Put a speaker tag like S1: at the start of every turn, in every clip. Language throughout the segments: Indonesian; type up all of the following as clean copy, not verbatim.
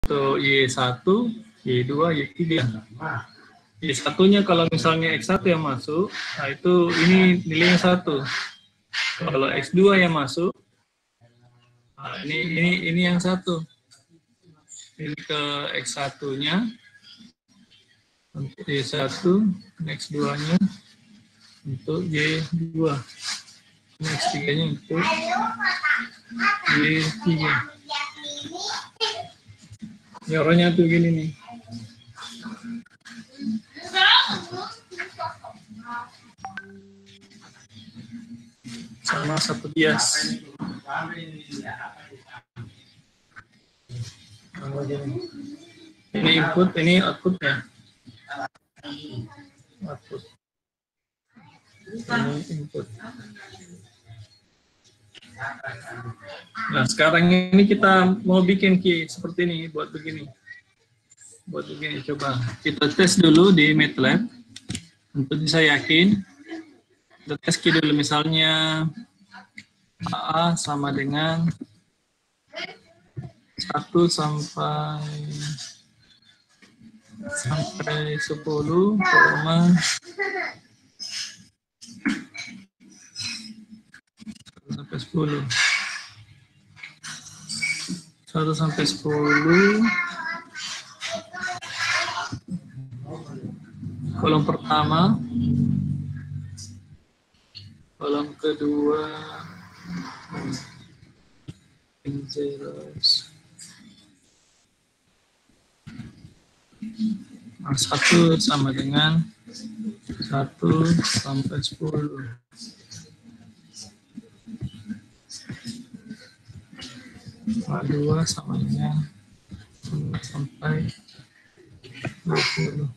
S1: Untuk Y1, Y2, Y3. Y1-nya kalau misalnya X1 yang masuk, nah itu ini nilainya 1. Kalau X2 yang masuk, nah ini yang 1. Ini ke X1-nya, untuk Y1, X2-nya untuk Y2, X3-nya untuk Y3. Nyoranya tuh gini nih. Sama satu bias. Ini input, ini output ya. Output. Ini input. Nah, sekarang ini kita mau bikin key seperti ini, buat begini. Buat begini, coba. Kita tes dulu di MATLAB. Untuk bisa yakin, kita tes key dulu. Misalnya, AA sama dengan 1 sampai 10, sampai 10. 1 sampai 10. Kolom pertama. Kolom kedua. Zeros. Nah, 1 sama dengan 1 sampai 10. 2 sama dengan 1 sampai 20.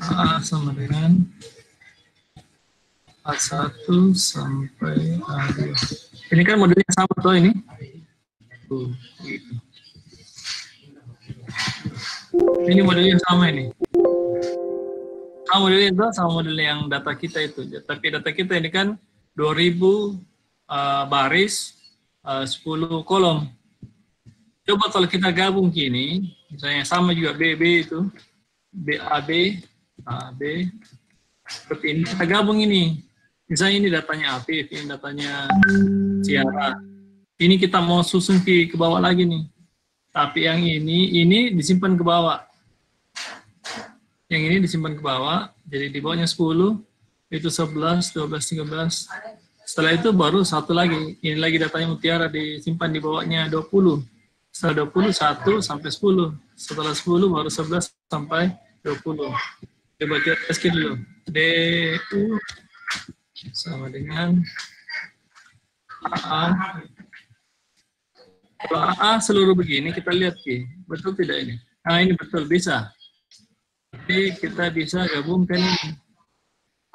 S1: A sama dengan A1 sampai A2. Ini kan modelnya sama tuh ini. Tuh, gitu. Ini modelnya sama ini. Sama modelnya itu, sama model yang data kita itu. Tapi data kita ini kan 2000 baris, 10 kolom. Coba kalau kita gabung gini, misalnya sama juga BB itu, BAB, AB, seperti ini. Kita gabung ini. Misalnya ini datanya Afif, ini datanya Ciara. Ini kita mau susun ke bawah lagi nih. Tapi yang ini disimpan ke bawah. Yang ini disimpan ke bawah, jadi di bawahnya 10, itu 11, 12, 13. Setelah itu baru satu lagi. Ini lagi datanya Mutiara disimpan di bawahnya 20. Setelah 20, 1 sampai 10. Setelah 10 baru 11 sampai 20. Coba kita tes dulu. DU sama dengan AA. Kalau AA seluruh begini, kita lihat Ki. Betul tidak ini? Nah ini betul, bisa. Jadi kita bisa gabungkan ini.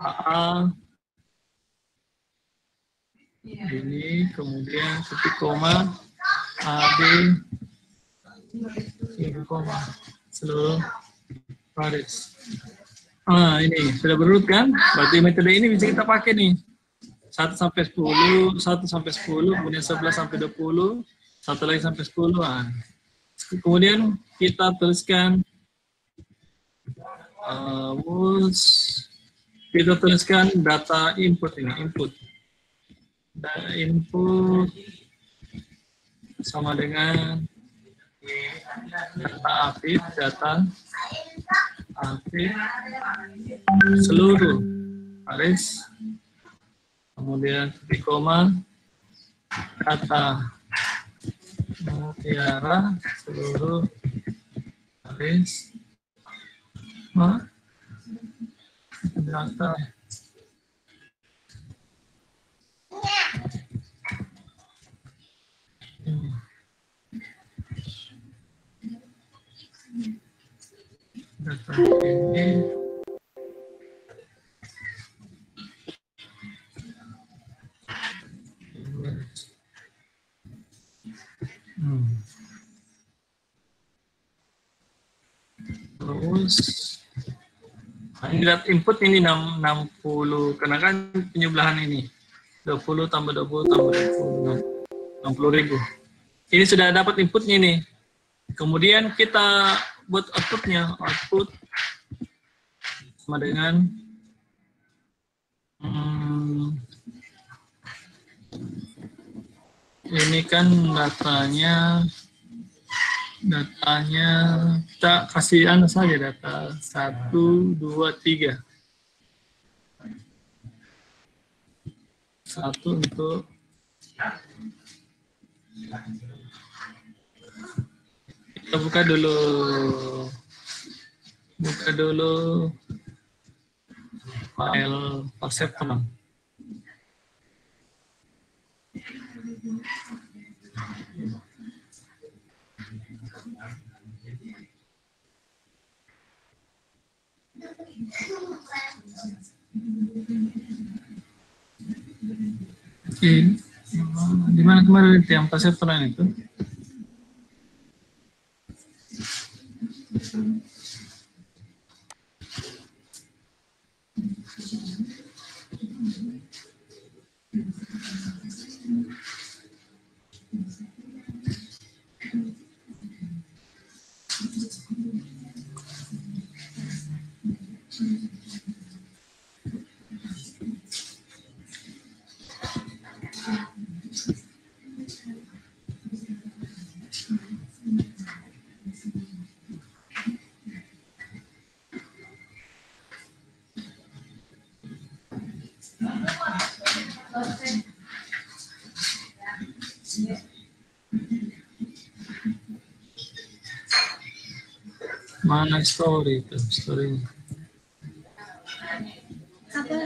S1: AA. Ini, kemudian titik koma. AB. Titik koma. Seluruh baris. Ah, ini sudah berurut kan? Berarti metode ini bisa kita pakai nih. 1 sampai 10, 1 sampai 10, kemudian 11 sampai 20, satu lagi sampai 10. Nah. Kemudian kita tuliskan kita tuliskan data input ini, input. Data input sama dengan data aktif, data aktif seluruh baris, kemudian titik koma, data Mutiara seluruh baris, data data ini terus ini data input ini 60 karena kan penyebelahan ini 20 tambah 20 tambah 20 60.000. Ini sudah dapat inputnya nih. Kemudian kita buat outputnya, output sama dengan ini kan datanya kita kasih saja data 1, 2, 3. 1 untuk kita buka dulu file Perceptron. Di mana kemarin itu yang Perceptron itu? Mana story itu? Story.
S2: Apa?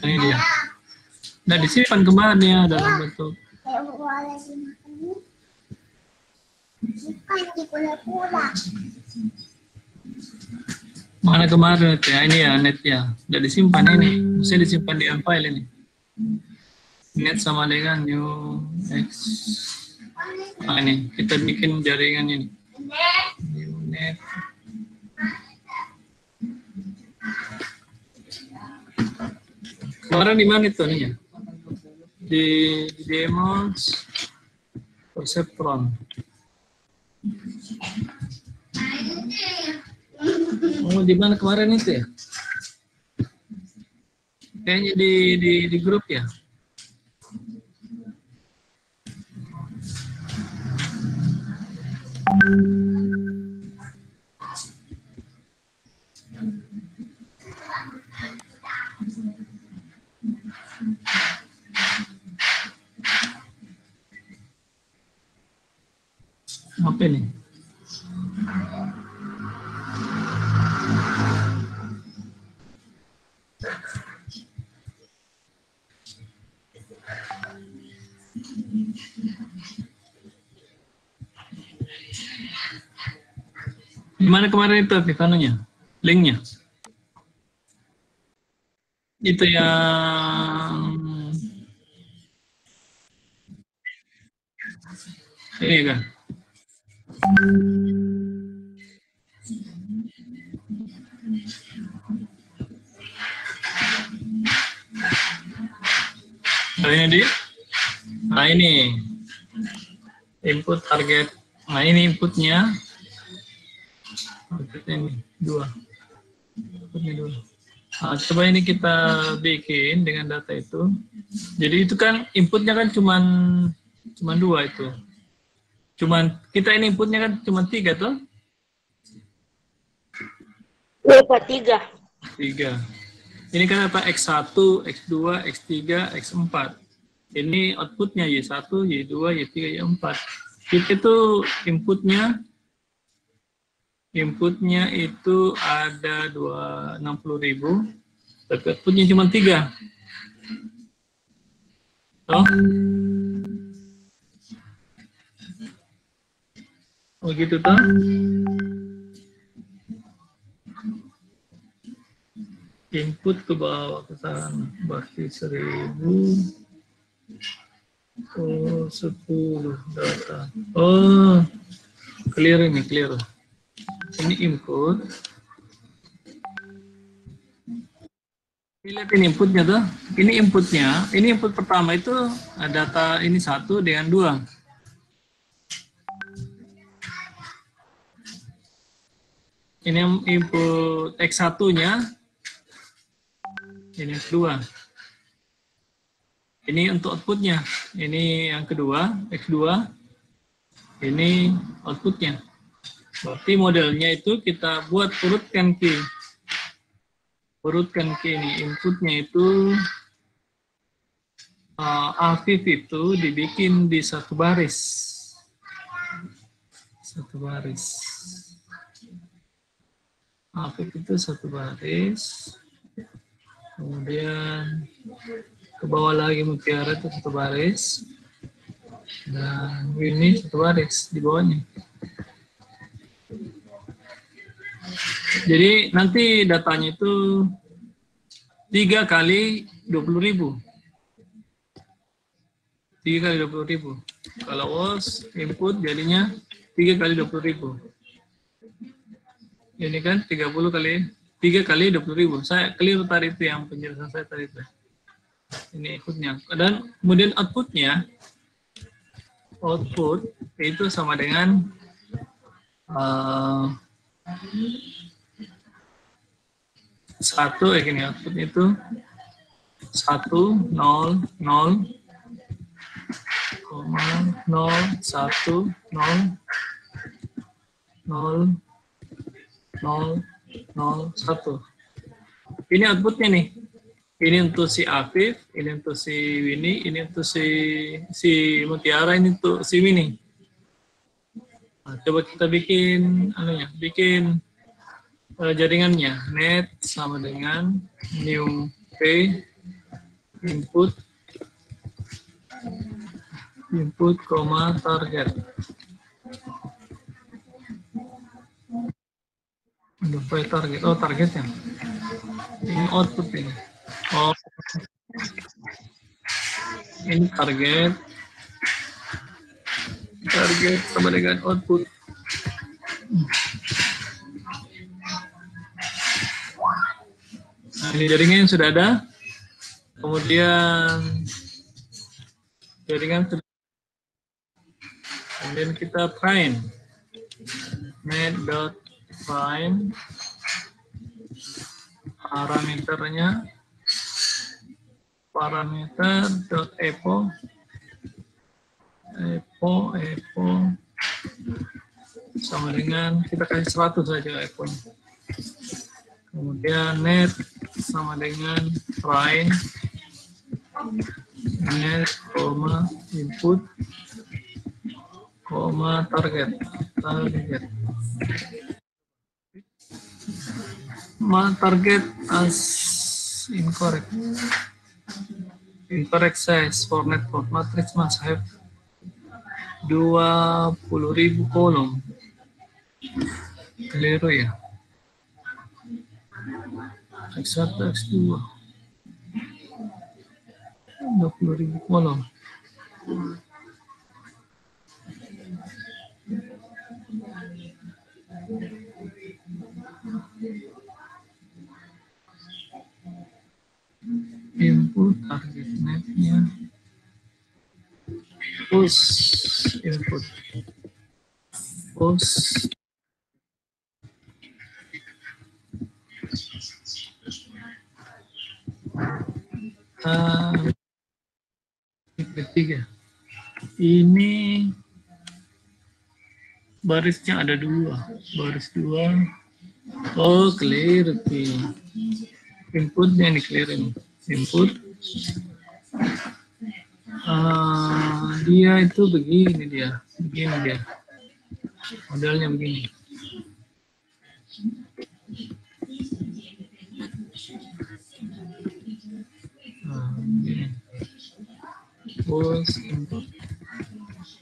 S1: Ini dia. Nah, disimpan kembali ya dalam bentuk. Mana kemarin itu ya? Ini ya net ya. Udah disimpan ini. Mesti disimpan di file ini. Net sama dengan new x. Nah, ini kita bikin jaringan ini. New net. Kemarin di mana itu nih ya? Di demos Perceptron. Oh, di mana kemarin itu ya? Kayaknya di grup ya. Apa ini? Gimana kemarin itu Pivanonya? Linknya? Itu yang ini kan? Ini dia. Nah ini input target. Nah ini inputnya. Inputnya ini 2. Inputnya 2. Nah, coba ini kita bikin dengan data itu. Jadi itu kan inputnya kan cuman 2 itu. Cuman kita ini inputnya kan cuma 3 tuh.
S2: Berapa? 3.
S1: 3. Ini kan data X1, X2, X3, X4. Ini outputnya Y1, Y2, Y3, Y4. Kita itu inputnya itu ada 60.000, tapi outputnya cuma 3. Oh. Oh gitu toh. Input ke bawah ke sana, berarti 1000. Oh, 10 data. Oh, clear ini, clear. Ini input. Lihat ini inputnya tuh. Ini inputnya. Ini input pertama itu data ini 1 dengan 2. Ini input X1-nya. Ini X2. Ini untuk outputnya. Ini yang kedua, X2. Ini outputnya. Berarti modelnya itu kita buat urutkan key. Urutkan key ini. Inputnya itu Afif itu dibikin di satu baris. Satu baris. Afif itu satu baris. Kemudian ke bawah lagi Mutiara itu satu baris. Dan ini satu baris di bawahnya. Jadi nanti datanya itu 3 kali 20.000. 3 kali 20.000. Kalau was input jadinya 3 kali 20.000. Ini kan 30 kali 3 kali 20.000. Saya clear tadi itu yang penjelasan saya tadi itu. Ini inputnya. Dan kemudian outputnya, output itu sama dengan satu, gini output itu 1, 0, 0, 0, 1, 0, 0, 0, 0, 1. Ini outputnya nih. Ini untuk si Afif, ini untuk si Winnie, ini untuk si Mutiara, ini untuk si Winnie. Nah, coba kita bikin bikin jaringannya. Net sama dengan new p input koma target. Lupa target. Oh, targetnya. Ini output ini. Oh, ini target. Target sama dengan output. Nah, ini jaringan yang sudah ada. Kemudian jaringan sudah. Kemudian kita prime. Net.prime. Parameternya parameter.epo epo sama dengan kita kasih 100 saja epo. Kemudian net sama dengan prime net koma input koma target. Target as incorrect. Incorrect size for network matrix must have 20.000 kolom. Keliru ya. X1, X2. 20.000 kolom. Input target netnya push input push ketiga ini barisnya ada 2 baris 2. Oh, clear inputnya ini clear ini. Input dia itu begini dia modelnya begini. Push input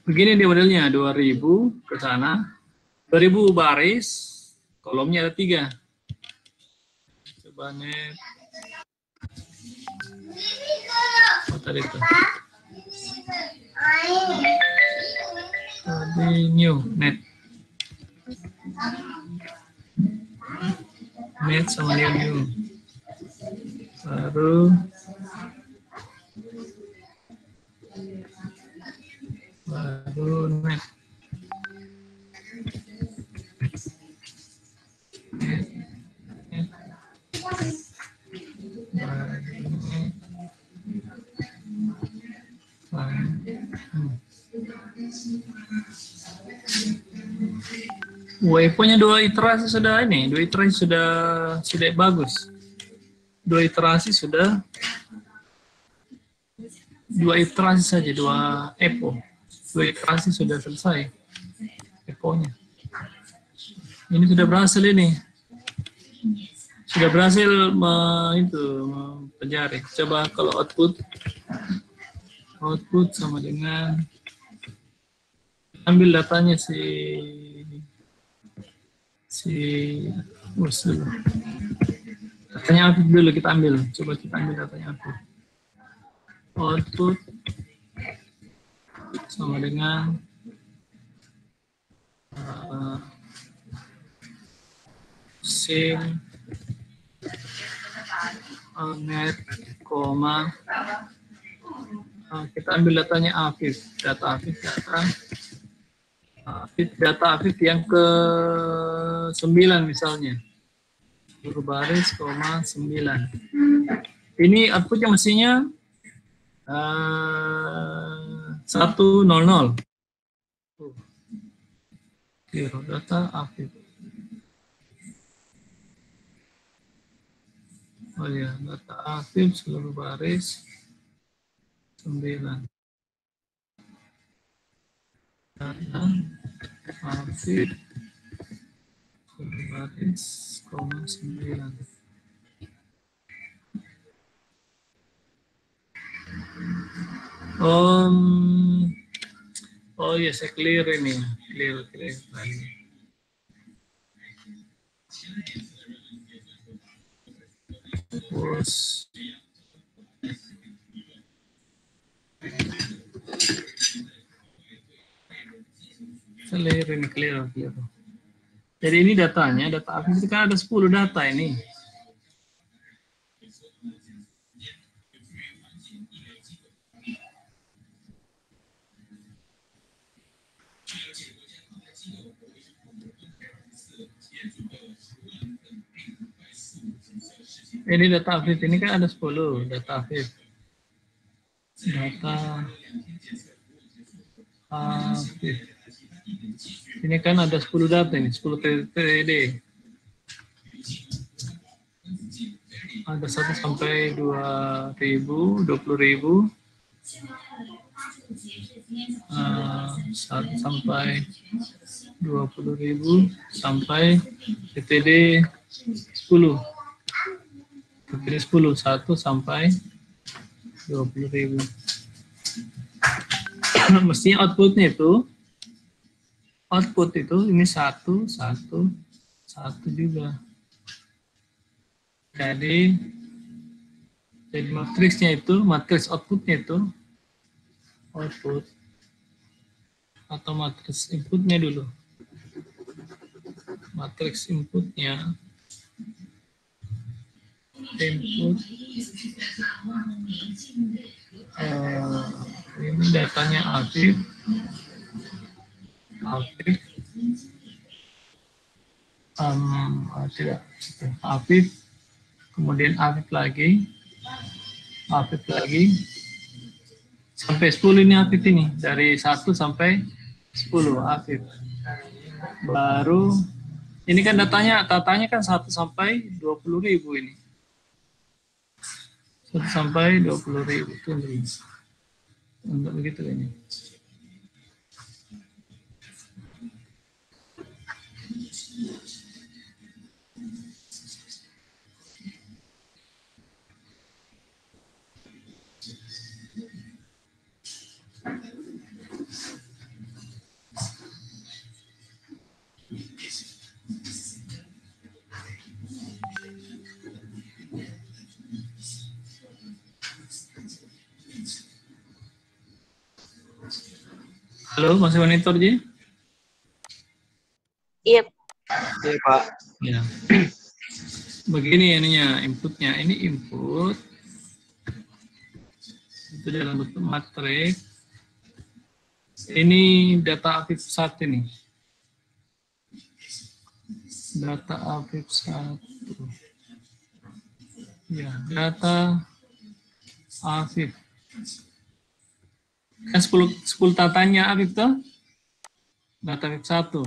S1: begini dia modelnya 2000 ke sana 2000 baris kolomnya ada 3. Coba net Oh, tadi itu. Tadi new, net. Net sama new. Baru net. WIPO-nya 2 iterasi sudah ini, 2 iterasi sudah bagus. 2 iterasi sudah, 2 iterasi saja, 2 EPO. 2 iterasi sudah selesai EPO-nya. Ini sudah berhasil ini. Sudah berhasil mempelajari. Coba kalau output sama dengan ambil datanya dulu. Datanya Afif dulu kita ambil. Coba kita ambil datanya Afif. Output sama dengan sim net, kita ambil datanya Afif, data Afif yang ke 9 misalnya, baris, 9. Ini outputnya mestinya 100. Zero data Afif. Oh ya, data Afif seluruh baris 9. Data Afif seluruh baris, 9. Oh ya, saya clear ini. Clear lagi. Terus clear. Jadi ini datanya, data Afif itu kan ada 10 data ini. Ini data Afif ini kan ada 10 data Afif. Data Afif. Ini kan ada 10 data ini, 10 TD. Ada 1 sampai 2.000, 20.000. 1 sampai 20.000 sampai TTD 10. TTD 10, 1 sampai 20.000. Mestinya outputnya itu ini 1 juga. Jadi matriksnya itu, matriks outputnya itu output atau matriks inputnya dulu. Matriks inputnya input ini datanya Afif Afif, kemudian Afif lagi sampai 10 ini Afif ini, dari 1 sampai 10 Afif. Baru ini kan datanya kan 1 sampai 20.000 ini. 1 sampai 20.000 itu untuk begitu ini. Halo, masih monitor, Ji?
S2: Iya.
S3: Iya, Pak.
S1: Ya. Begini ininya, inputnya. Ini input. Itu dalam bentuk matrik. Ini data AVIF 1 ini. Data AVIF 1. Ya, data AVIF. Kan 10 tatanya AVIF tuh. Data AVIF 1.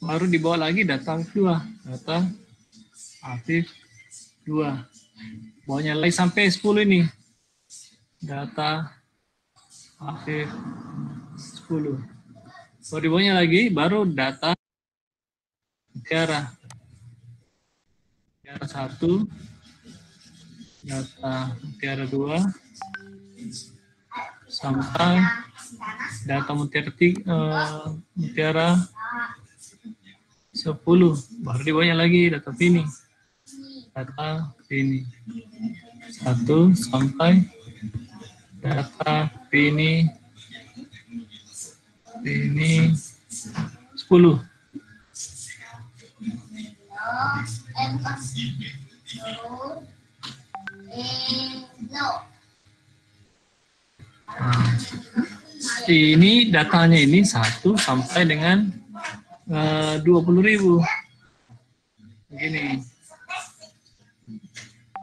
S1: Baru dibawa lagi data AVIF 2. Data AVIF 2. Bawanya lagi sampai 10 ini. Data AVIF 10. Baru dibawanya lagi, baru data mutiara. Mutiara 1. Data mutiara 2. Sampai data mutiara 3, mutiara 10. Baru dibawanya lagi data Vini. Data Vini 1 sampai data Vini 10. Nah, ini datanya ini 1 sampai dengan 20.000. Begini.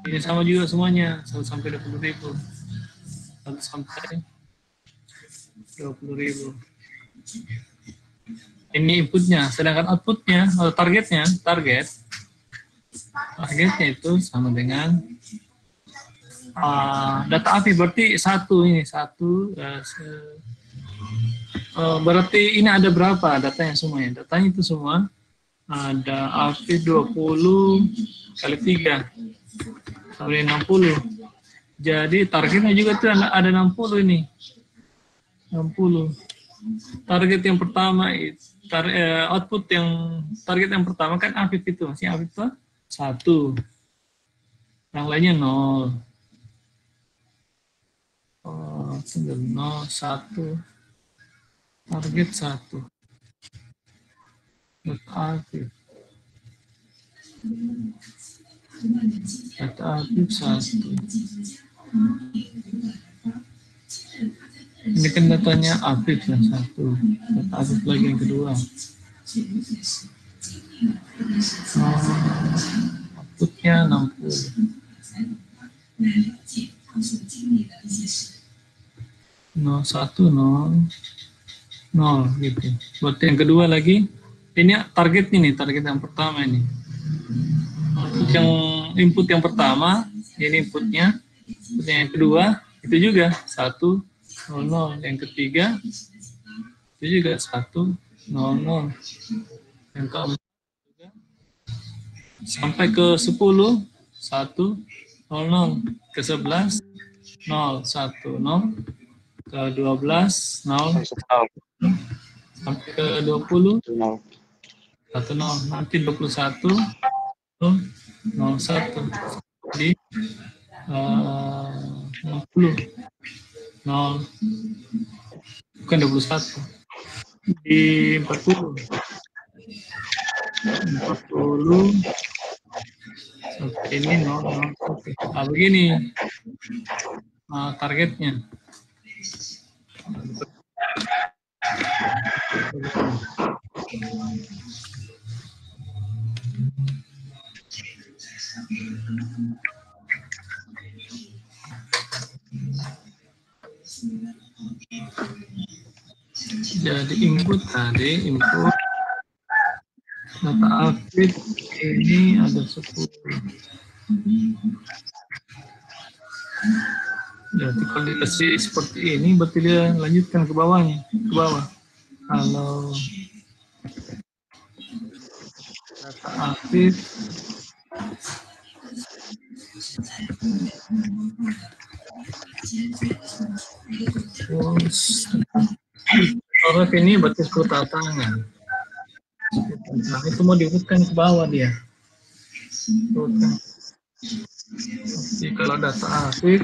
S1: Ini sama juga semuanya, 1 sampai 20.000. 1 sampai 20.000. Ini inputnya, sedangkan outputnya, atau targetnya itu sama dengan data AVIF, berarti 1 ini 1. Berarti ini ada berapa datanya semuanya? Datanya itu semua ada AVIF 20 kali 3 sampai 60. Jadi targetnya juga tuh ada 60 ini. 60. Target yang pertama output yang target yang pertama kan AVIF itu, masih AVIF itu 1. Yang lainnya 0. 0, 1. Target 1. Data AVIF. Data AVIF 1. Ini kan datanya AVIF yang 1. Data AVIF lagi yang kedua. Outputnya 60. 01, 0 gitu. Berarti yang kedua lagi, ini target ini, target yang pertama ini. Input yang pertama, ini inputnya. Yang kedua, itu juga 1, 0. Yang ketiga, itu juga 1, 0. Yang keempat juga sampai ke 10, 1, 0. Ke 11, 0, 1, 0. Ke 12, 0. Sampai ke 20, 1, 0. Nanti 21, 01. Jadi 60. 0. Bukan 21. Di 40. 40. Oke, ini 0. Oke. Nah, begini targetnya. Jadi input tadi, input data AVIF ini ada 10. Jadi kalau dikasih seperti ini, berarti dia lanjutkan ke bawahnya, ke bawah. Kalau data AVIF ini berarti 10 tangan. Nah, itu mau diurutkan ke bawah dia. Urutkan. Jadi kalau data AVIF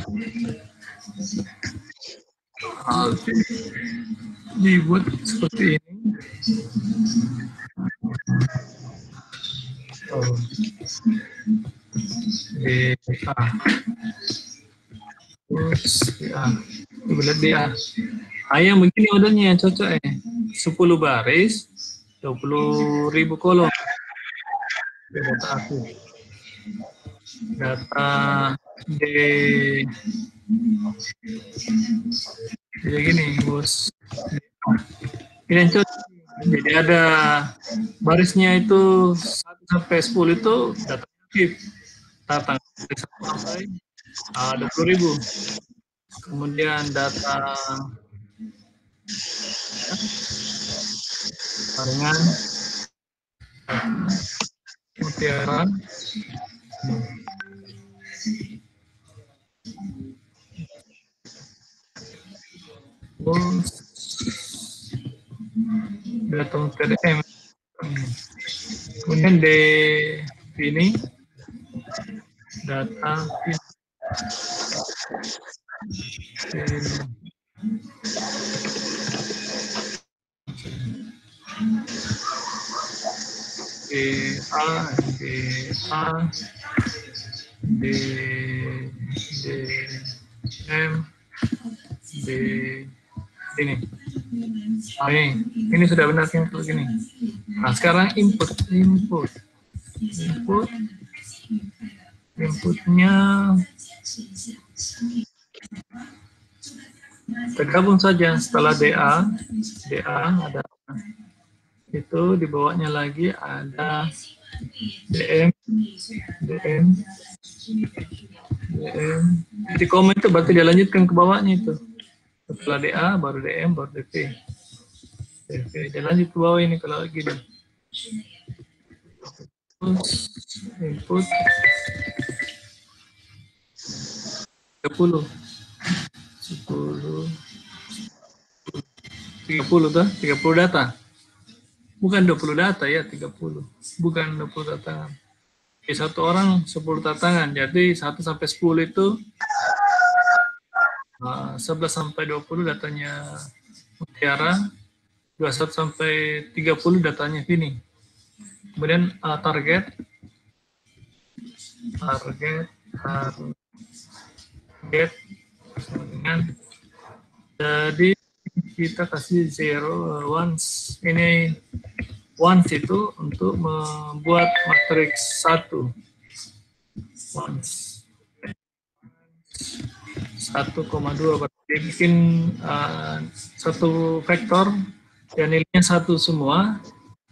S1: dibuat seperti ini. Oh. DA. Terus DA. Bulat DA. Yang begini modelnya cocok 10 baris, 20.000 kolom. Data aku. Data D. Jadi gini, bos. Ini yang cocok. Jadi ada barisnya itu 1 sampai 10 itu data aktif. Data sampai 20.000. Kemudian data barengan mutiara data TDM. Kemudian di ini data ini sudah benar input gini. Nah sekarang inputnya tergabung saja setelah DA ada itu di bawahnya lagi ada DM. Di komen itu berarti dia lanjutkan ke bawahnya itu. Setelah DA baru DM baru DP. Dia lanjut ke bawah ini kalau gini. Input 30 tuh 30 data. Bukan 20 data ya, 30. Bukan 20 data. Satu orang 10 tantangan. Jadi 1 sampai 10 itu 11 sampai 20 datanya Mutiara, 21 sampai 30 datanya Vini. Kemudian target dengan jadi kita kasih 0 once. Ini once itu untuk membuat matriks 1 once 1,2 berarti bikin satu vektor yang nilainya 1 semua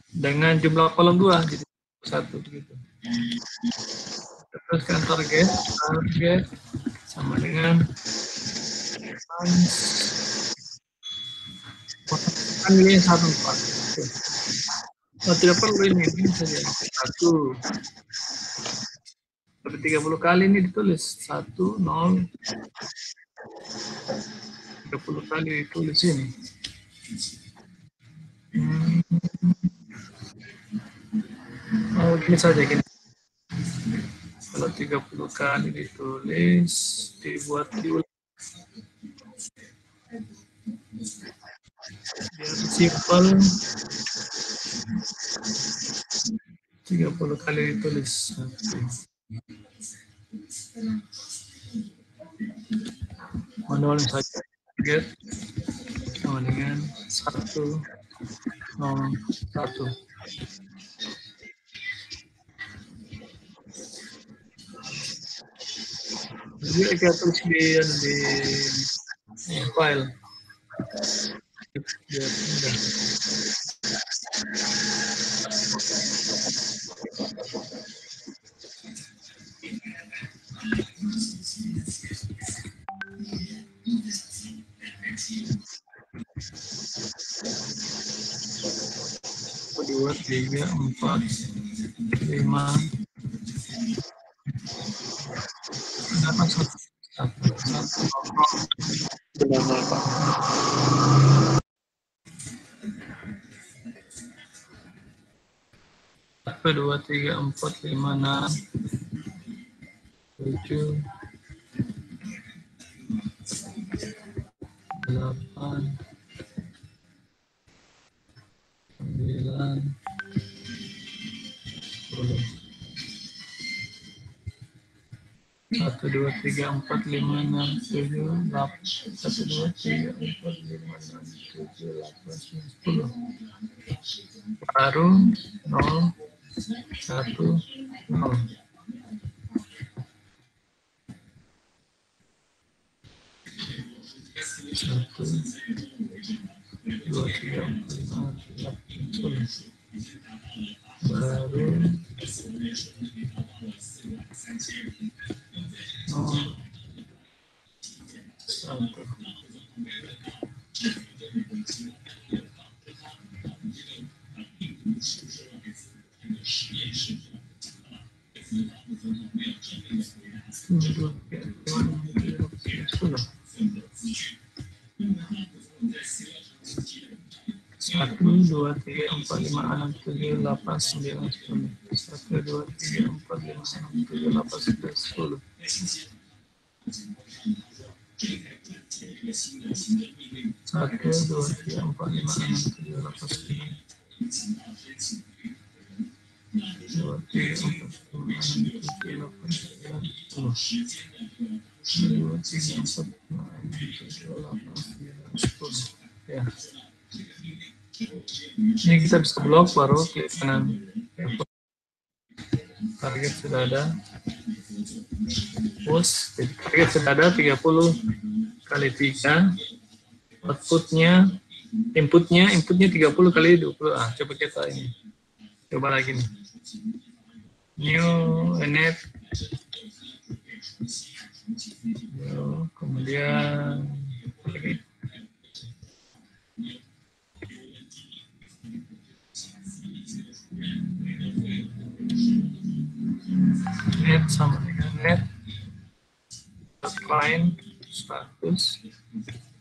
S1: dengan jumlah kolom 2 jadi 1 begitu. Teruskan target sama dengan kan nilainya 1,4. Tidak perlu ini saja 1. Tapi 30 kali ini ditulis 1, 0. 30 kali ditulis ini. Gini saja gini. Kalau 30 kali ditulis, dibuat diulang. Biar simpel. 30 kali ditulis. Manual saja. Get sama dengan 1, 0, 1. Jadi kita tulis di file. Biar mudah. Dua, 3, 4, 5. Dapat 1, 2, 3, 4, 5, 6, 7, 8, 1, 2, 3, 4, 5, 6, 7, 8. 1, 2, 3, 4, 5, 6, 7, 8, 9, 10. Baru 0, 1, 0. 1, 2, 3, 4, 5, 6, 7, 8, 9. Baru 0, 1. Satu, dua, tiga, empat, lima, enam, tujuh, delapan, sembilan, sepuluh. 1, 2, 3, 4, 5, 6, 7, 8, 9, 10. 1, 2, 3, 4, 5, 6, 7, 8, 9. 2, 3, 4, 5, 6, 7, 8, 9, 10. 2, 3, 4, 5, 6, 7, 8, 9, 10. Ya. Ini kita bisa blok, baru klik kanan. Target sudah ada. Push. Jadi target sudah ada 30 kali 3. Inputnya 30 kali 20. Coba kita ini. Coba lagi nih. New net. Kemudian lagi. Net sama dengan net. Line status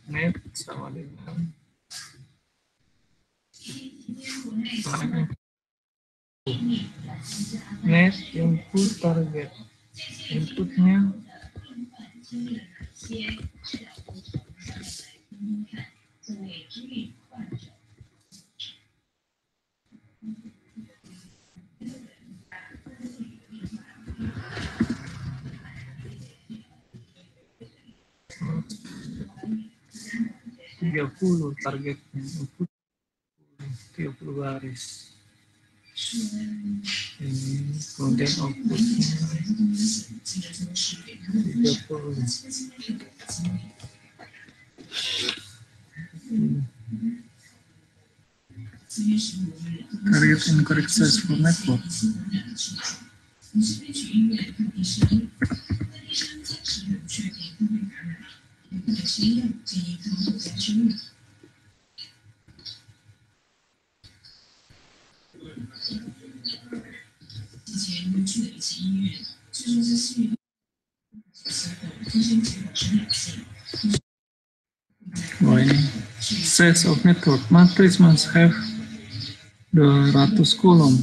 S1: net sama dengan net input target. Inputnya targetnya input 30 baris. Ini kemudian outputnya 30. Target incorrect size for network. Oh ini size of network matrix must have 200 kolom.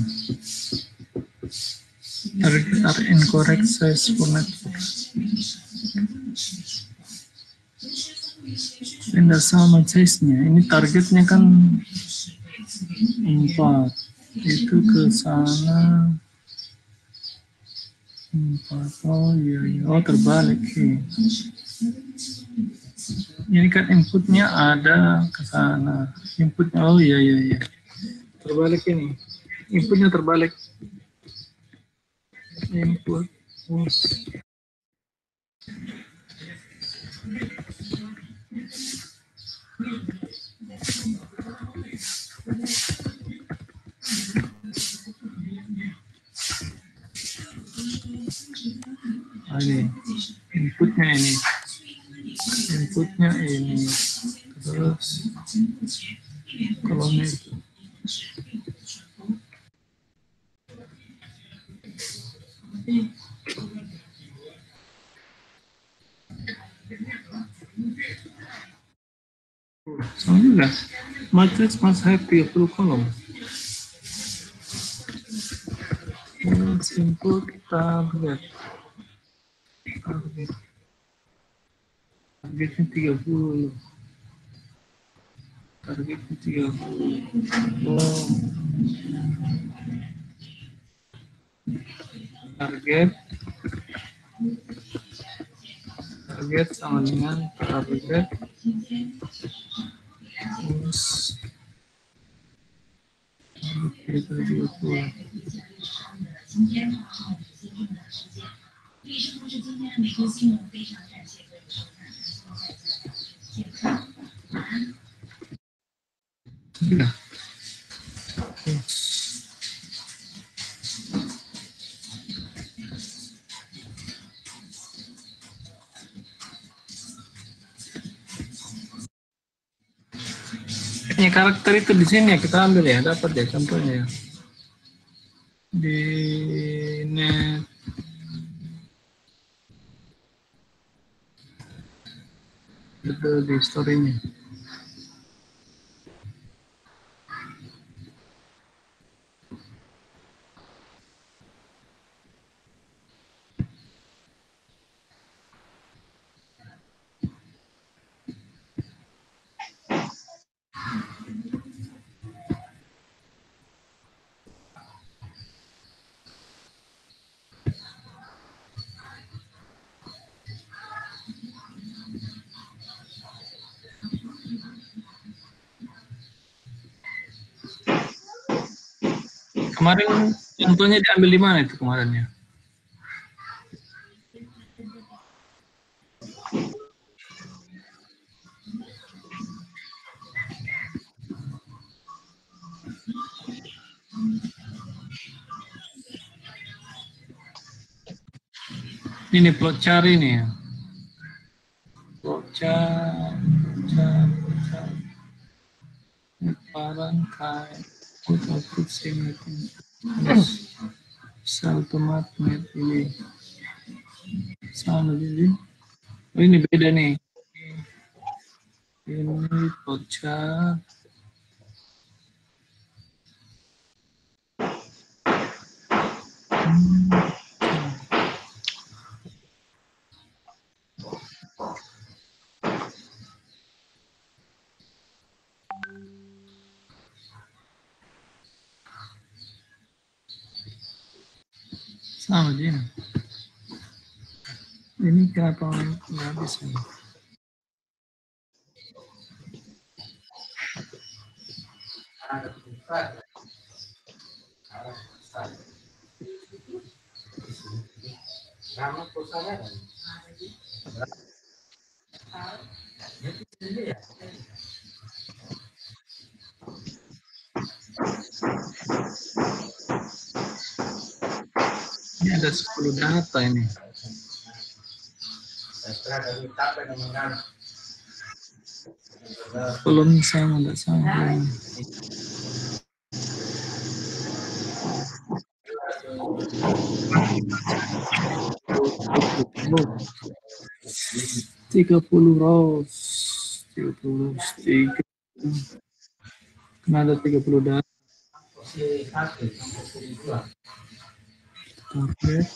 S1: Target are incorrect size for network. Tidak sama size-nya. Ini targetnya kan 4. Itu ke sana 4. Oh iya. Oh terbalik sih. Ini kan inputnya ada ke sana. Inputnya, oh iya. Terbalik ini. Inputnya terbalik. Input. Ini inputnya ini. Terus kolomnya itu. Soalnya matrix must have 30 kolom. Input target. Targetnya 30. Targetnya 30. Target target sama dengan target terus kita 20. Sudah. Kayaknya karakter itu di sini ya kita ambil ya, dapat ya contohnya ya. Di net itu di story-nya. Kemarin contohnya diambil di mana itu kemarinnya? Ini plot cari nih ya. Plot cari. Paran kai. Output singleton. Sel tomat net ini. Sama jadi. Oh, ini beda nih. Ini plot chart. Sama aja. Ini kenapa nggak bisa? Ini ada 10 data ini. Belum sama, tidak sama. Tiga puluh rows, 30, 3. Kena ada 30 data. Target.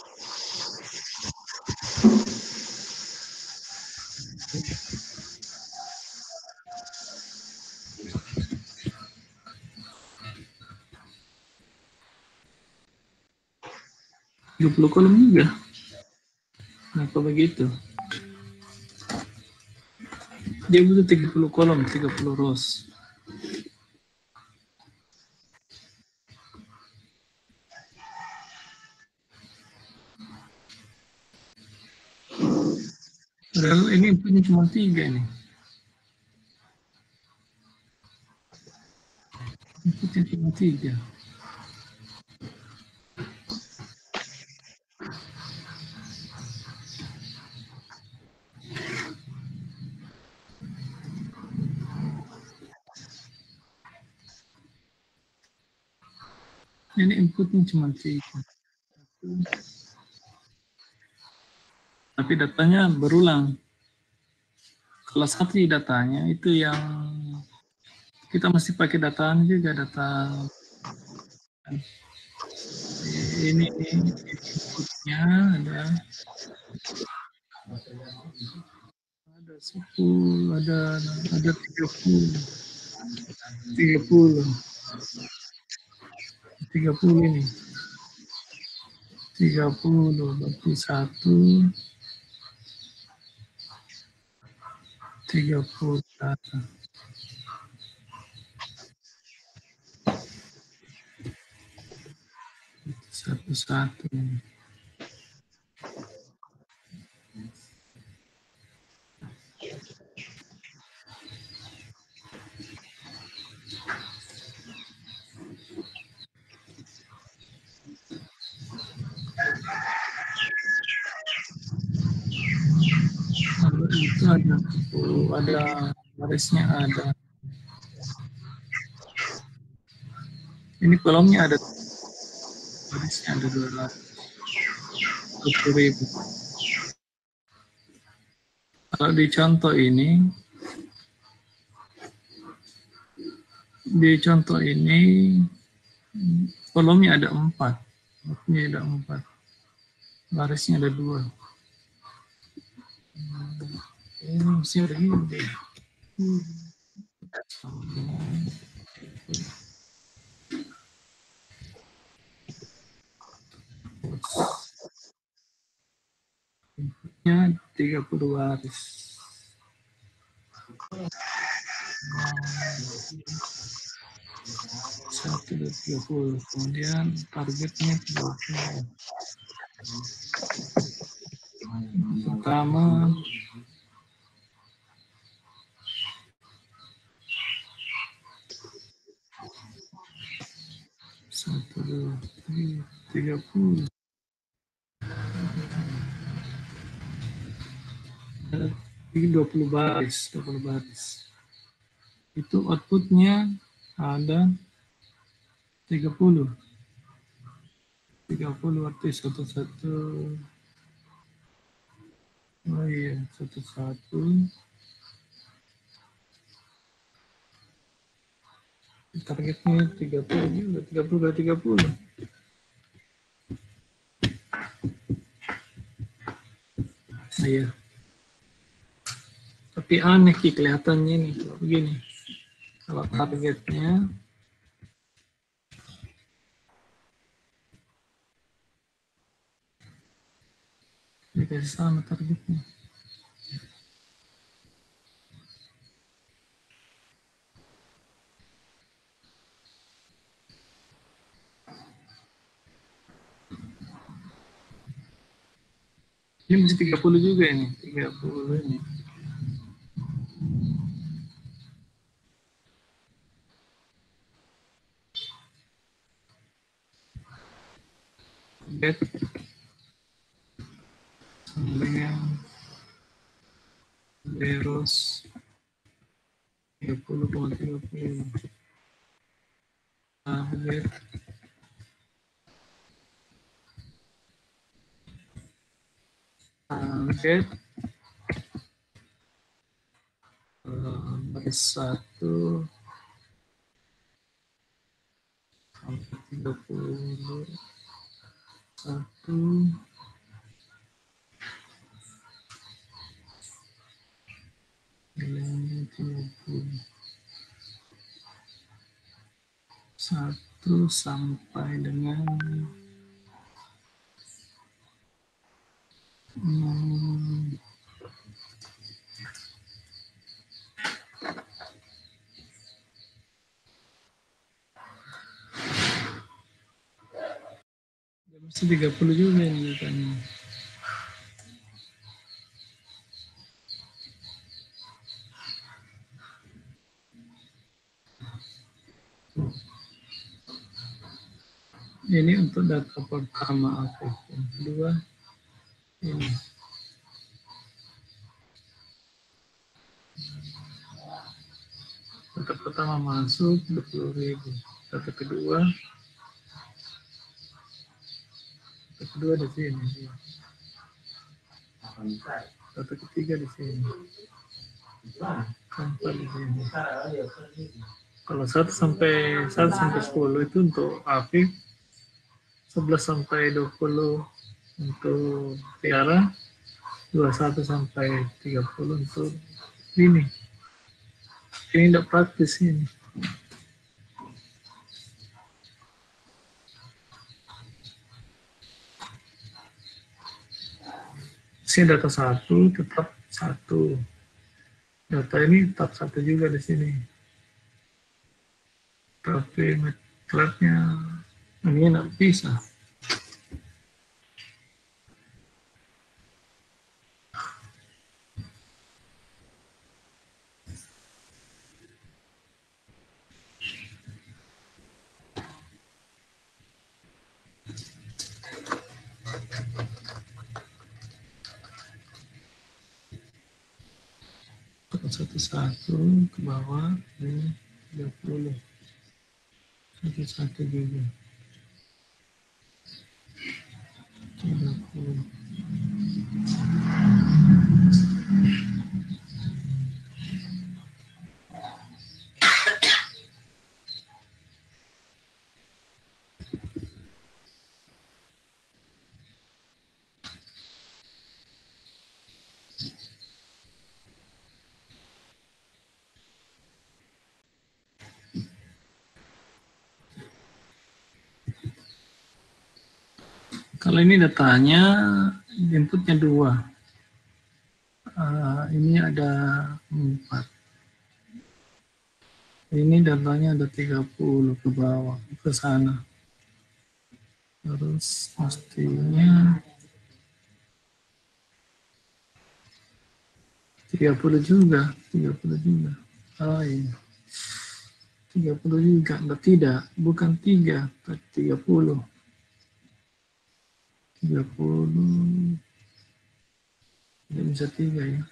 S1: Tiga puluh kolom juga. Kenapa begitu? Dia butuh 30 kolom, 30 rows. Padahal ini punya cuma 3 nih. Inputnya cuma 3. Ini inputnya cuma 3. Tapi datanya berulang. Kalau satu datanya itu yang kita mesti pakai data juga, data ini inputnya ada 10, ada 30 ini 30 berarti 1 30 data. Satu-satu. Kalau itu ada barisnya ada. Ini kolomnya ada barisnya ada 220.000. Kalau di contoh ini kolomnya ada 4. Kolomnya ada 4. Barisnya ada 2. Ini mesti ada gini. Ya, 30 baris. Satu dan 30. Kemudian targetnya 30. Pertama satu, dua, 30. Ini 20 baris, 20 baris. Itu outputnya ada 30. 30 arti satu-satu. Oh iya, satu-satu. Targetnya 30 juga, 30 kali 30. Nah, iya. Tapi aneh kelihatannya nih, kalau begini. Kalau targetnya dikasih sama targetnya. Ini mesti 30 juga ini, 30 ini. Get sampai Beros 30,30. Target target baris 1 sampai 31. Nilainya 31 sampai dengan 6. Mesti 30 juga ini katanya. Ini untuk data pertama aktif. Yang kedua ini. Data pertama masuk 20.000. Data kedua di sini. Data ketiga di sini. Keempat di sini. Kalau 1 sampai 10 itu untuk aktif, 11 sampai 20 untuk Tiara, 21 sampai 30 untuk ini. Ini tidak praktis ini. Sini data 1 tetap 1. Data ini tetap satu juga di sini. Tapi matplotlib-nya ini nggak bisa. Satu-satu ke bawah ini 30. Satu-satu juga. 30. Kalau ini datanya, inputnya 2. Ini ada 4. Ini datanya ada 30 ke bawah, ke sana. Terus pastinya 30 juga, 30 juga. Oh iya. 30 juga, enggak, tidak, bukan 3, tapi 30. 30. Tidak bisa 3 ya.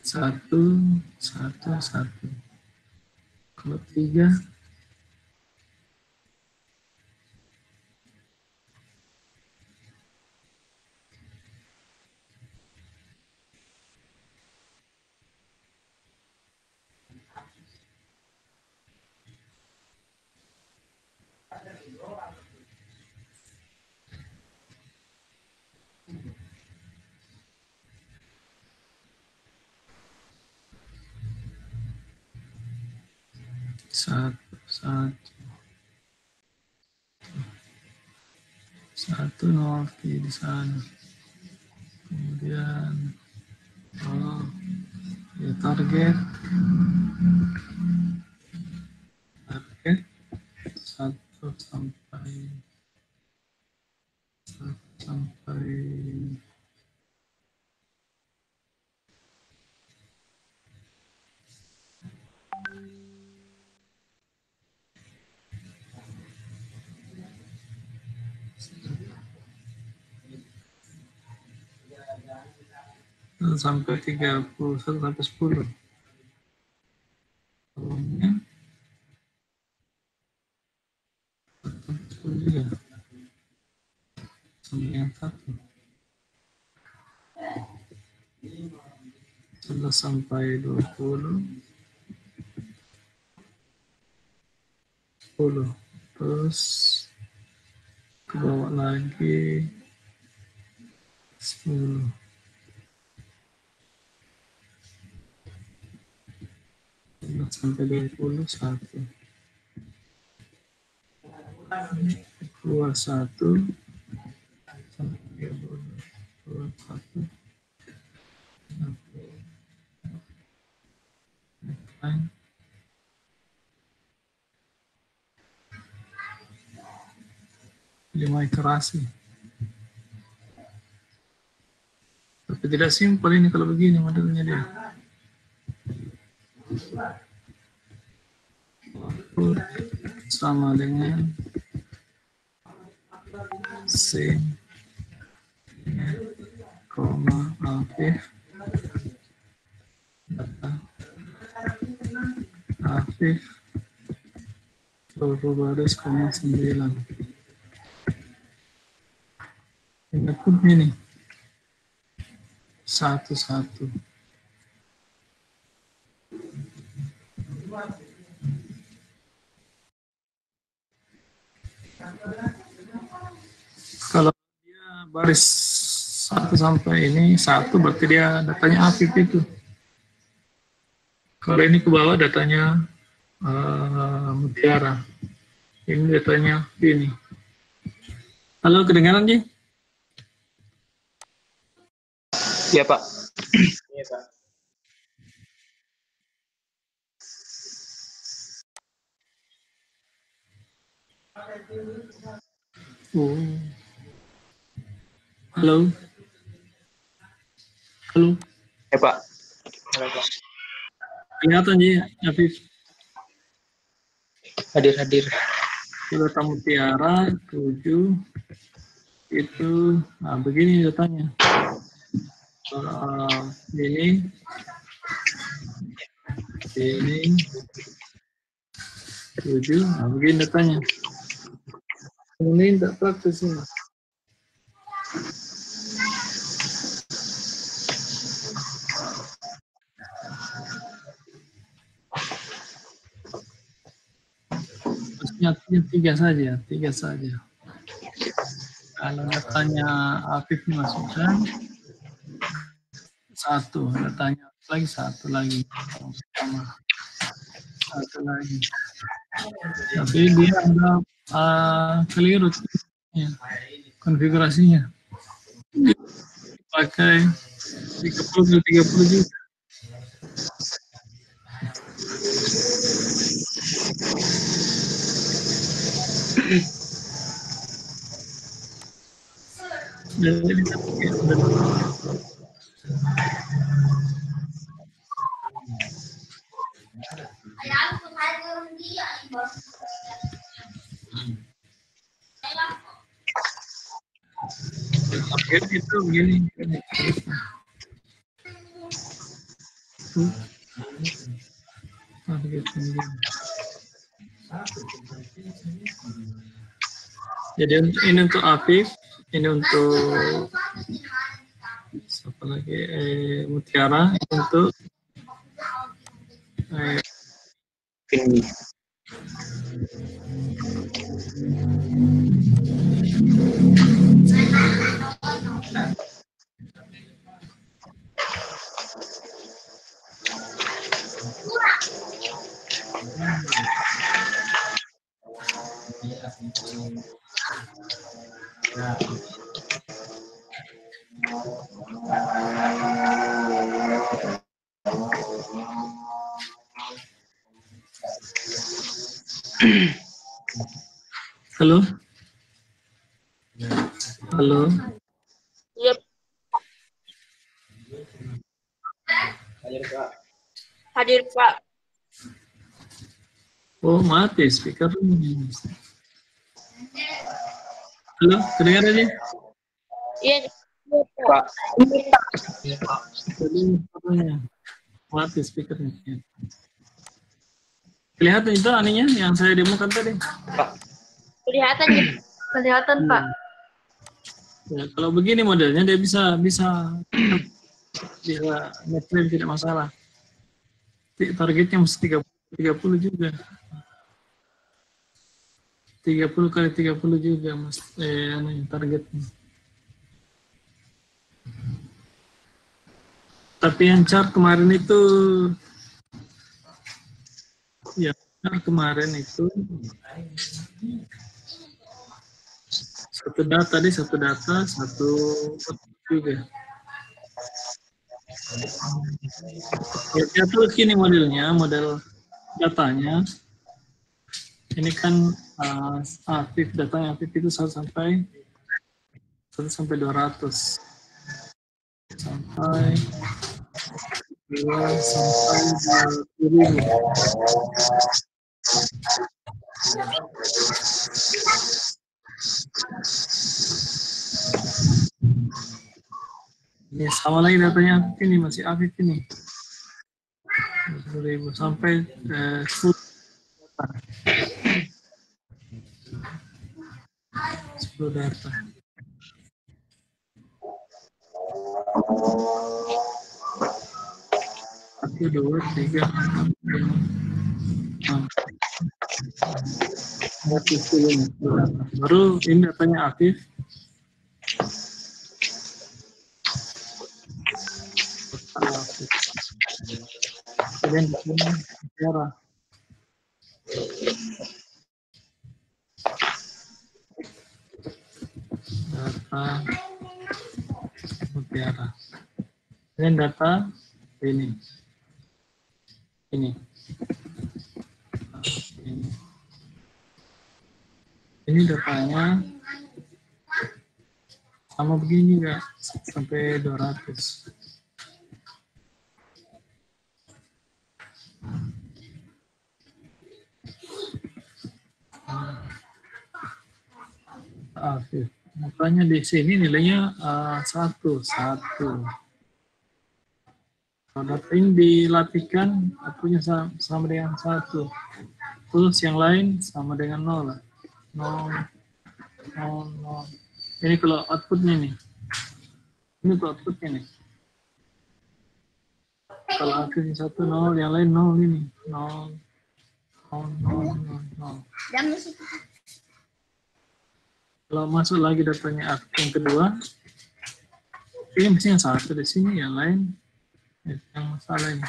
S1: Satu, satu, satu. Kalau 3, satu, satu. 1 nol di sana. Kemudian ya target 1 sampai 30, 1 sampai 10. Kolomnya 10 juga. Sampai yang 1. 11 sampai 20. 10. Terus ke bawah lagi 10. 11 sampai 20, 1. Keluar 1 sampai 30. Keluar 1. Neckline. Lima iterasi. Tapi tidak simpel ini kalau begini modelnya dia. Sama dengan C, koma, aktif, data, aktif, 12,9. Input ini 1-1. Kalau dia baris 1 sampai ini 1 berarti dia datanya aktif itu. Kalau ini ke bawah datanya Mutiara. Ini datanya ini. Halo, kedengaran Ji?
S3: Iya Pak. Iya Pak.
S1: Oh. Halo. Halo.
S3: Ya Pak. Halo Pak.
S1: Kelihatan Ji, Afif.
S3: Hadir.
S1: Data Mutiara 7 itu, nah begini datanya. Ini 7, nah begini datanya. Ini tidak praktis ini. Tiga saja. Kalau datanya Afif dimasukkan, satu datanya lagi, satu lagi. Tapi dia ada keliru ya, konfigurasinya. Pakai 30 juga. Target itu begini. Jadi ini untuk Afif, ini untuk siapa lagi, Mutiara, untuk
S3: Ini.
S1: halo.
S2: Yep. Hadir Pak.
S1: Oh, mati speaker. Halo, kedengaran aja?
S2: Iya.
S3: Pak.
S1: Tadi mati speakernya. Kelihatan itu anehnya yang saya demokan tadi?
S3: Pak.
S2: Kelihatan Pak.
S1: Ya, kalau begini modelnya dia bisa ngeklaim tidak masalah. Targetnya mesti 30 juga. 30 kali 30 juga mas, targetnya. Tapi yang chart kemarin itu, ya kemarin itu satu data juga. Ya terus gini modelnya, model datanya. Ini kan aktif, datanya aktif itu 1 sampai 200 sampai 2 sampai 20.000. Ini sama lagi datanya aktif ini, masih aktif ini 20.000 sampai 10 data. 1, 2, 3, 4, 5. Baru ini datanya aktif. Kemudian di sini Mutiara. data mutiara. Dan data ini. Ini. Ini datanya sama begini enggak sampai 200. Aktif. Makanya di sini nilainya 1. Kalau data ini dilatihkan, outputnya sama dengan 1. Terus yang lain sama dengan 0. 0. Ini kalau outputnya nih. Ini tuh outputnya nih. Kalau akhirnya 1, 0, yang lain 0 ini. 0. Kalau masuk lagi datanya yang kedua, ini mesti yang 1 di sini, yang lain yang salah ini.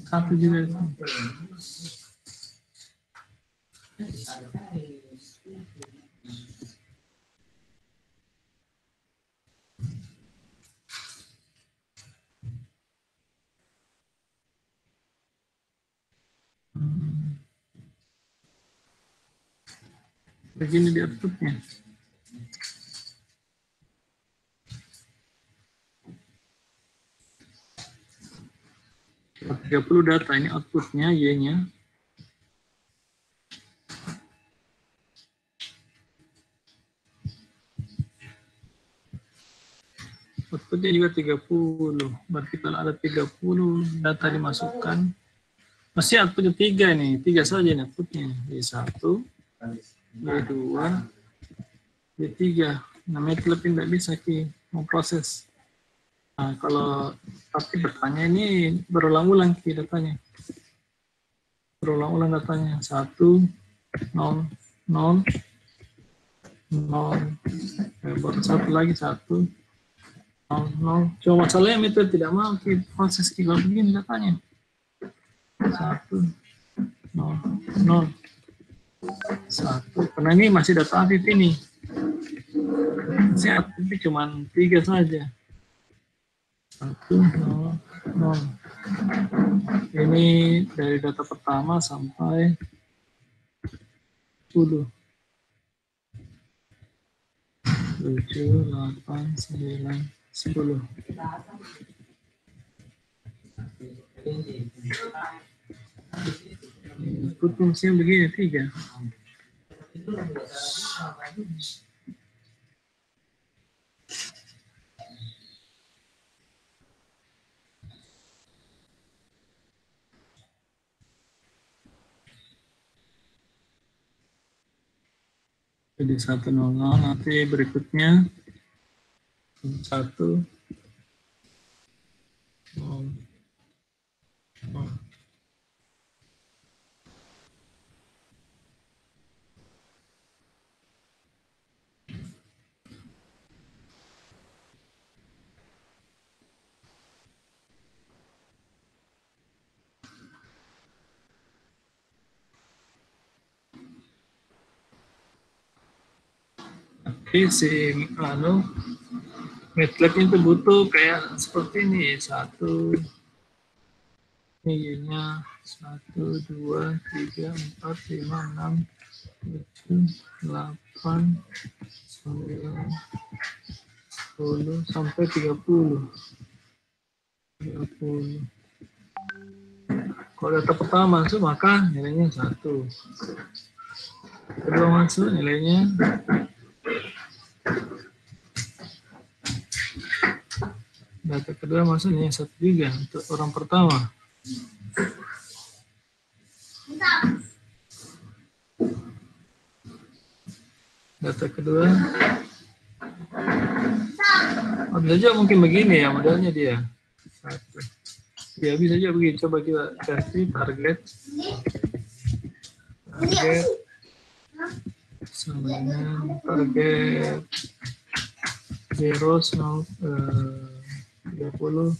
S1: 1 juga di sini. Begini di outputnya. Tiga 30 data ini outputnya Y-nya. Outputnya juga 30. Berarti kalau ada 30 data dimasukkan, masih outputnya 3 nih. 3 saja nih outputnya. Y1, Y2, Y3. Nah, MATLAB tidak bisa memproses. Nah, kalau tapi bertanya ini berulang-ulang datanya. Berulang-ulang datanya. 1, 0, 0, 0. Baru satu lagi 1. 0. Cuma masalahnya metode tidak mau proses kalau begini datanya. 1, 0, 0, 1. Karena ini masih data aktif ini. Masih aktif cuma 3 saja. 1, 0, 0. Ini dari data pertama sampai 10. 7, 8, 9, 10. Fungsinya begini 3. Jadi 100 nanti berikutnya 1 0. Tapi si MATLAB itu butuh kayak seperti ini 1 ininya 1, 2, 3, 4, 5, 6, 7, 8, 9, 10 sampai 30. Kalau data pertama masuk maka nilainya 1. Kedua masuk nilainya data kedua maksudnya 1 juga untuk orang pertama. Data kedua. Modelnya mungkin begini ya modelnya dia. 1. Ya bisa aja begini. Coba kita kasih target sama dengan target 0, 30.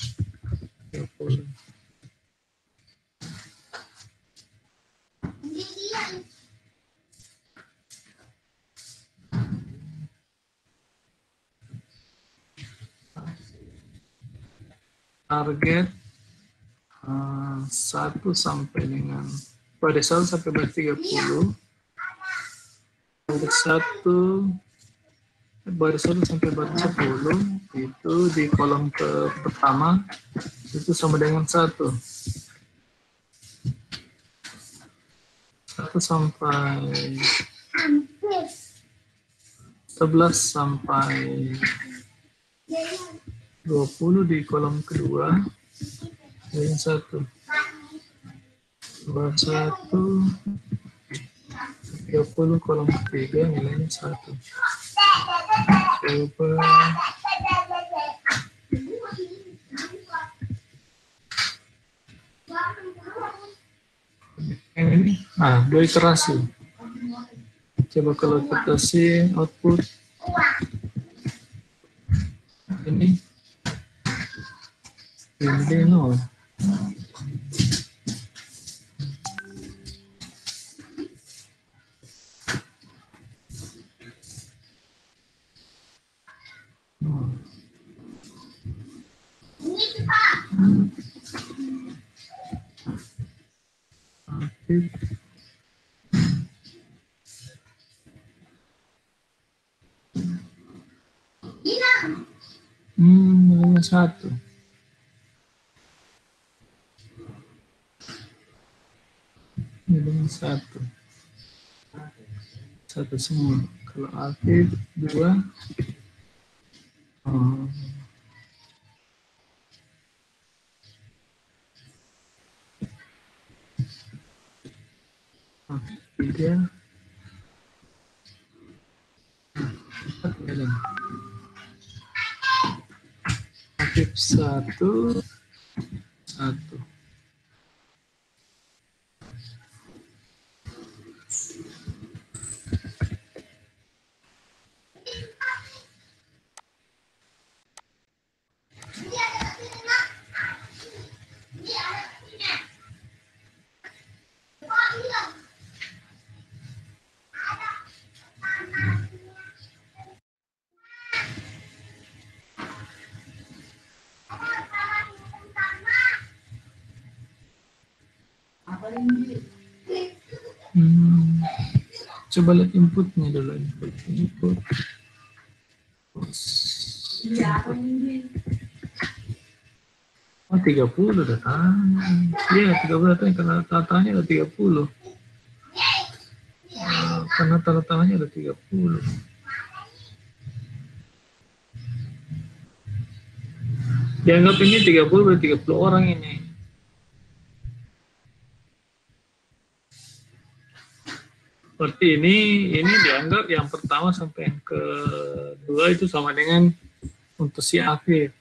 S1: target 1 sampai dengan baris 1 sampai baris 30, baris 1 sampai baris 10 itu di kolom pertama itu sama dengan 1 sampai 11 sampai 20 di kolom kedua dengan 1 baris 1 30 kolom ketiga nilainya 1. Coba ini, dua iterasi. Coba kalau kita sih output ini 0. Nilainya 1. Nilainya 1 semua. Kalau aktif 2. Tiga. Aktif 1. Coba lihat inputnya dulu. Input. Oh, 30 datanya. Iya, 30 datanya karena tanda-tandanya ada 30. Karena tanda-tandanya ada 30. Dianggap ini 30 berarti 30 orang ini. Seperti ini dianggap yang pertama sampai yang kedua itu sama dengan untuk si akhir.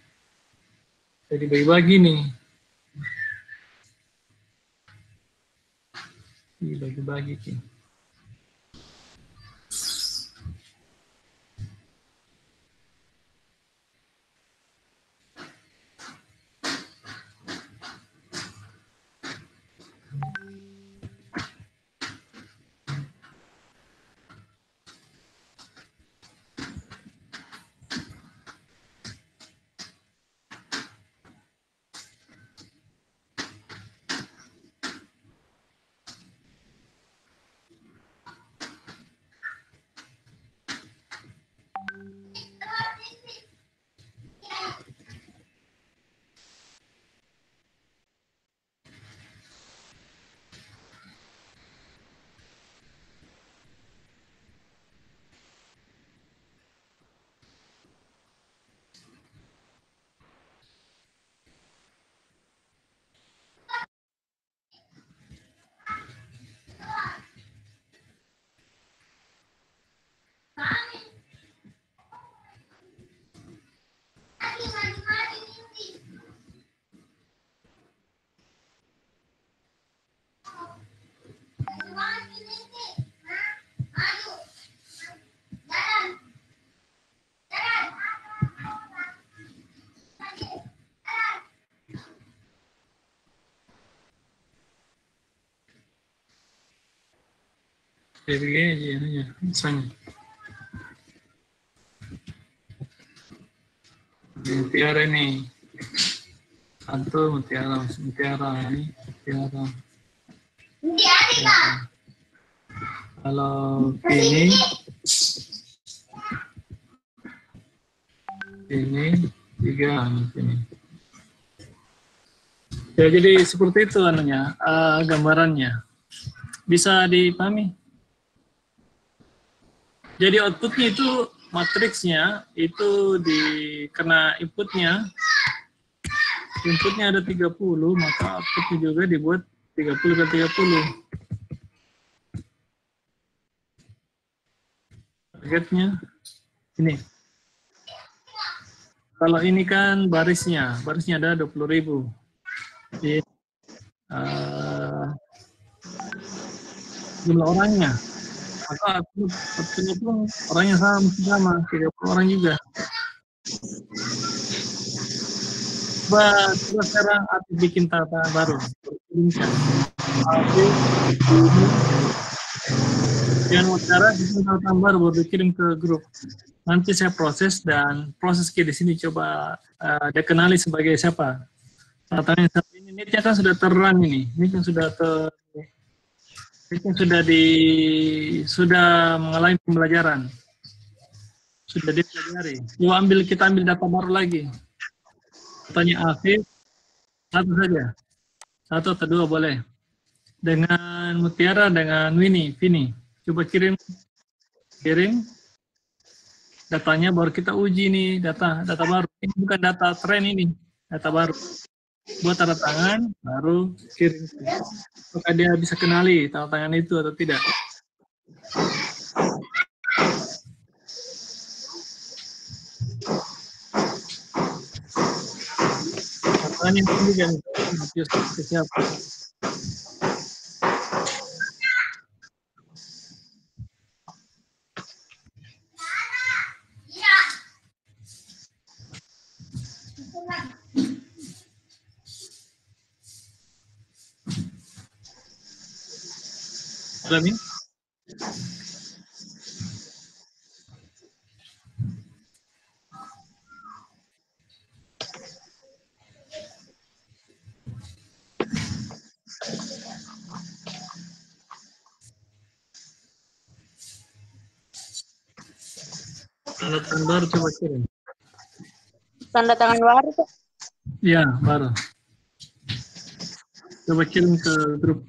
S1: Jadi bagi-bagi nih. Dibagi-bagi nih. Jadi ya, misalnya NPR ini Satu mutiara ini mutiara. Kalau ini 3 ini. Ya, jadi seperti itu anunya, gambarannya. Bisa dipahami? Jadi outputnya itu matriksnya itu kena inputnya ada 30, maka outputnya juga dibuat 30 ke 30. Targetnya ini. Kalau ini kan barisnya ada 20.000. Jadi, jumlah orangnya, maka outputnya pun orangnya sama 30 orang juga. Coba sekarang Atif bikin tata baru, kirimkan. Atif dengan cara bikin tata baru baru dikirim ke grup. Nanti saya proses dan proses di sini coba dia kenali sebagai siapa. Tatanya ini netnya kan sudah terrun ini, netnya sudah sudah mengalami pembelajaran, sudah dipelajari. Kita ambil data baru lagi. Tanya Afif, satu saja, 1 atau 2 boleh. Dengan Mutiara, dengan Vini, coba kirim datanya, baru kita uji nih data baru. Ini bukan data tren ini, data baru. Buat tanda tangan, baru kirim. Apakah dia bisa kenali tanda tangan itu atau tidak? Ini kan siapa? Amin. Tanda tangan baru coba kirim.
S2: Tanda tangan baru tuh.
S1: Ya, baru. Coba kirim ke grup.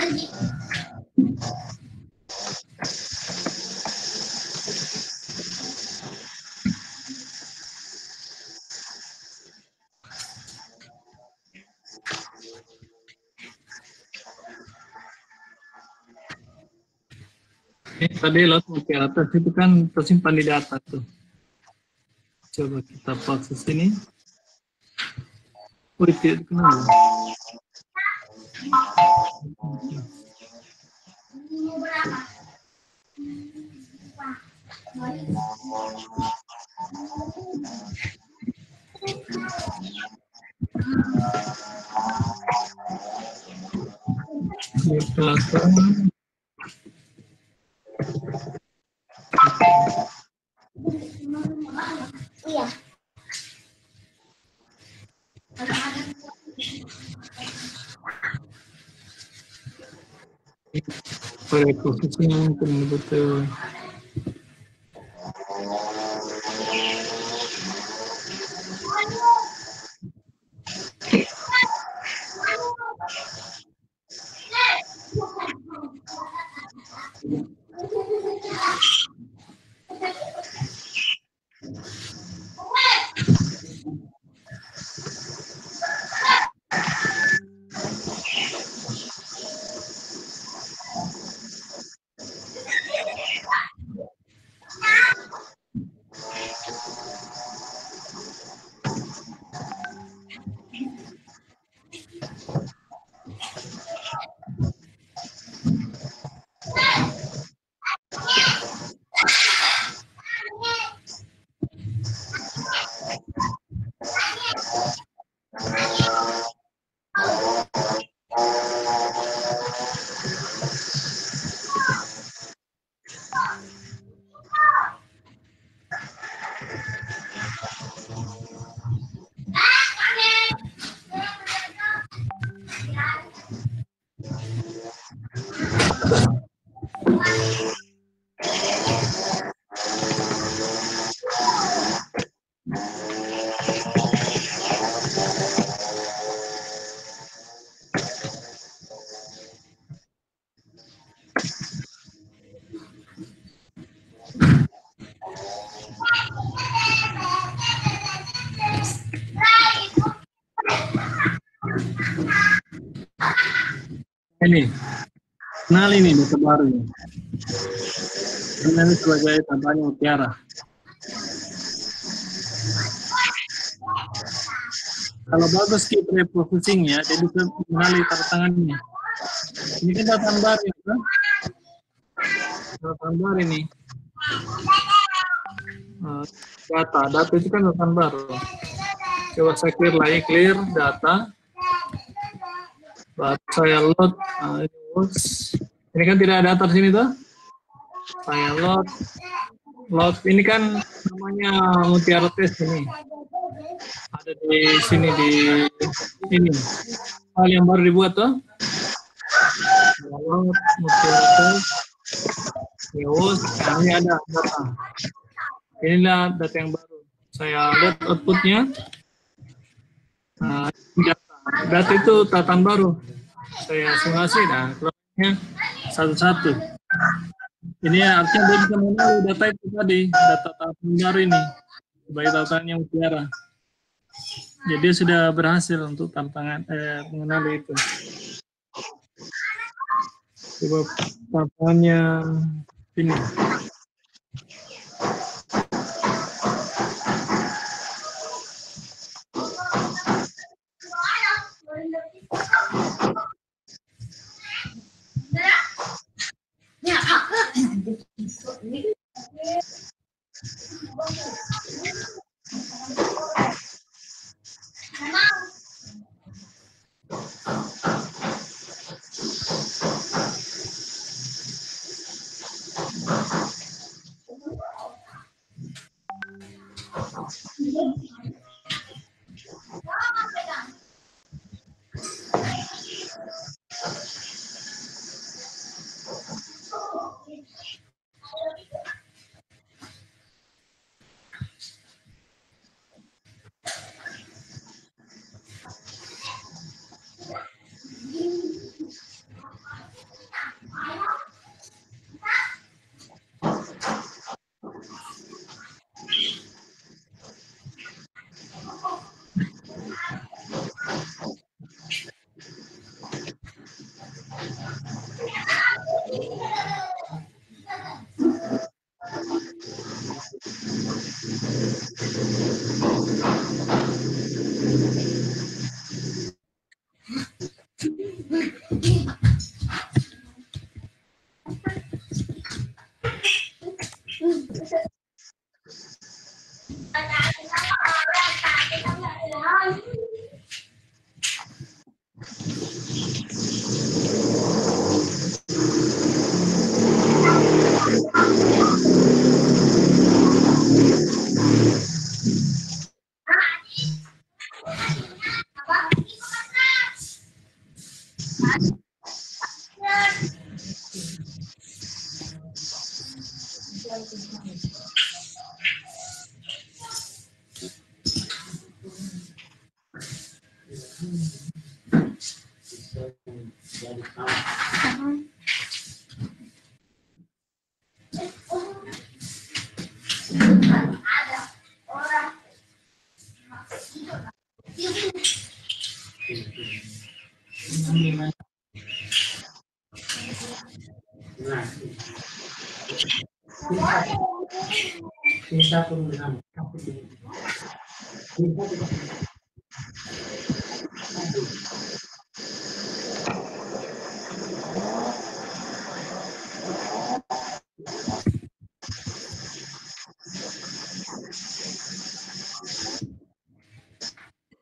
S1: Ini tadi lot ke atas itu kan tersimpan di data tuh. Coba kita pause sini. Oh, tidak kenal. Di belakang.
S2: Iya.
S1: Pada posisinya mungkin betul. Ini, kenal ini data baru ini. Ini sebagai tampaknya mutiara. Kalau bagus key pre-processing-nya, dia bisa mengenali tanda tangannya. Ini kan data baru ya, kan? Data baru ini. Data itu kan data baru. Coba saya clear lagi, clear data. Baru saya load. Ini kan tidak ada data di sini tuh. Saya load. Ini kan namanya mutiara test ini. Ada di sini di ini. Hal yang baru dibuat tuh. Load mutiara test. Ini ada data. Inilah data yang baru. Saya lihat outputnya. Nah, data itu tatan baru. Saya simulasi, nah keluarnya satu-satu. Ini artinya dia bisa mengenali data itu tadi, data tatan baru ini, sebagai tatanya mutiara. Jadi sudah berhasil untuk mengenali itu. Coba tatannya ini.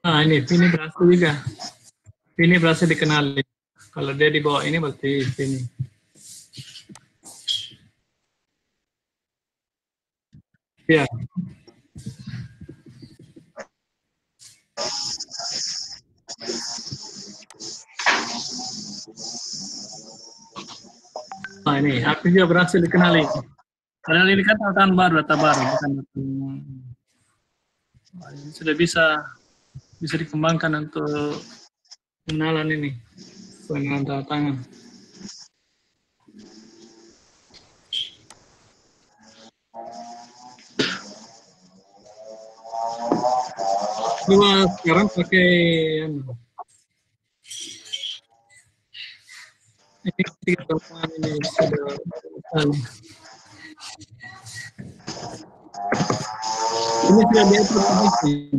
S1: Nah ini Vini berhasil juga. Vini berhasil dikenali. Kalau dia di bawah ini berarti Vini. Ya. Nah ini, aku juga berhasil dikenali. Padahal ini kan tatanan baru, data baru, bukan ini sudah bisa dikembangkan untuk pengenalan ini, pengenalan tanda tangan. Cuma sekarang pakai ini tiga tangan ini sudah ini sudah diatur posisi.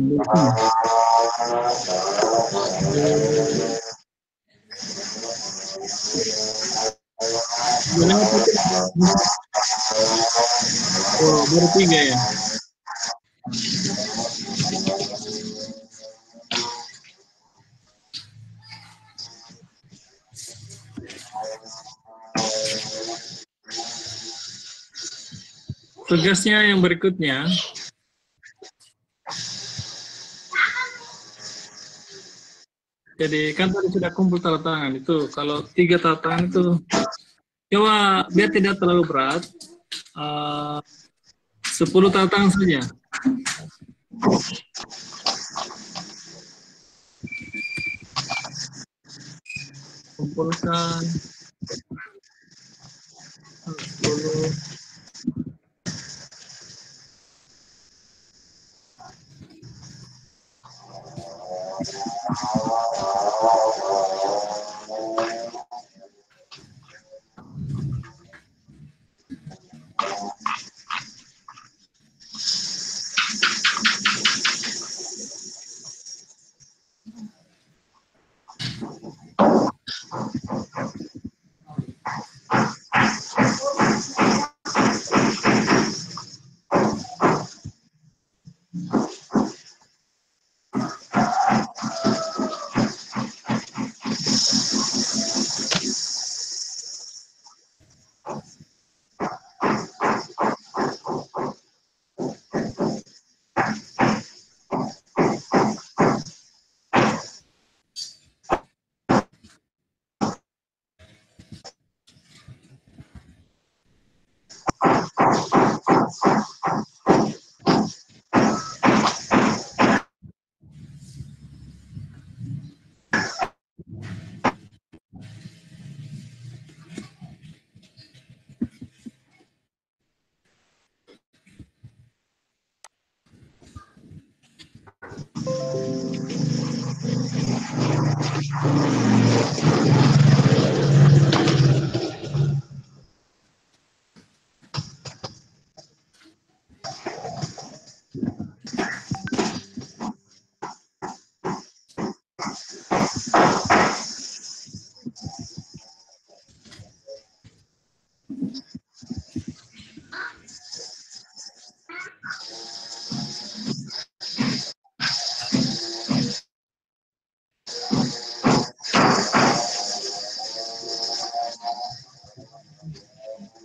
S1: Oh, baru 3 ya. Tugasnya yang berikutnya, jadi kan tadi sudah kumpul tanda tangan itu. Kalau 3 tanda tangan itu, coba biar tidak terlalu berat, 10 tanda tangan saja. Kumpulkan 10.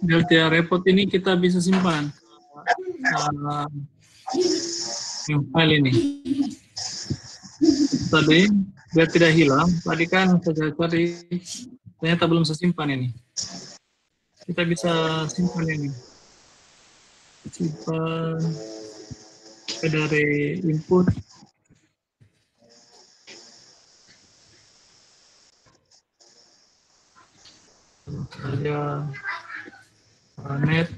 S1: Delta report ini kita bisa simpan yang file ini. Tadi biar tidak hilang, tadi kan saya cari ternyata belum saya simpan ini. Kita bisa simpan ini. simpan dari input saja net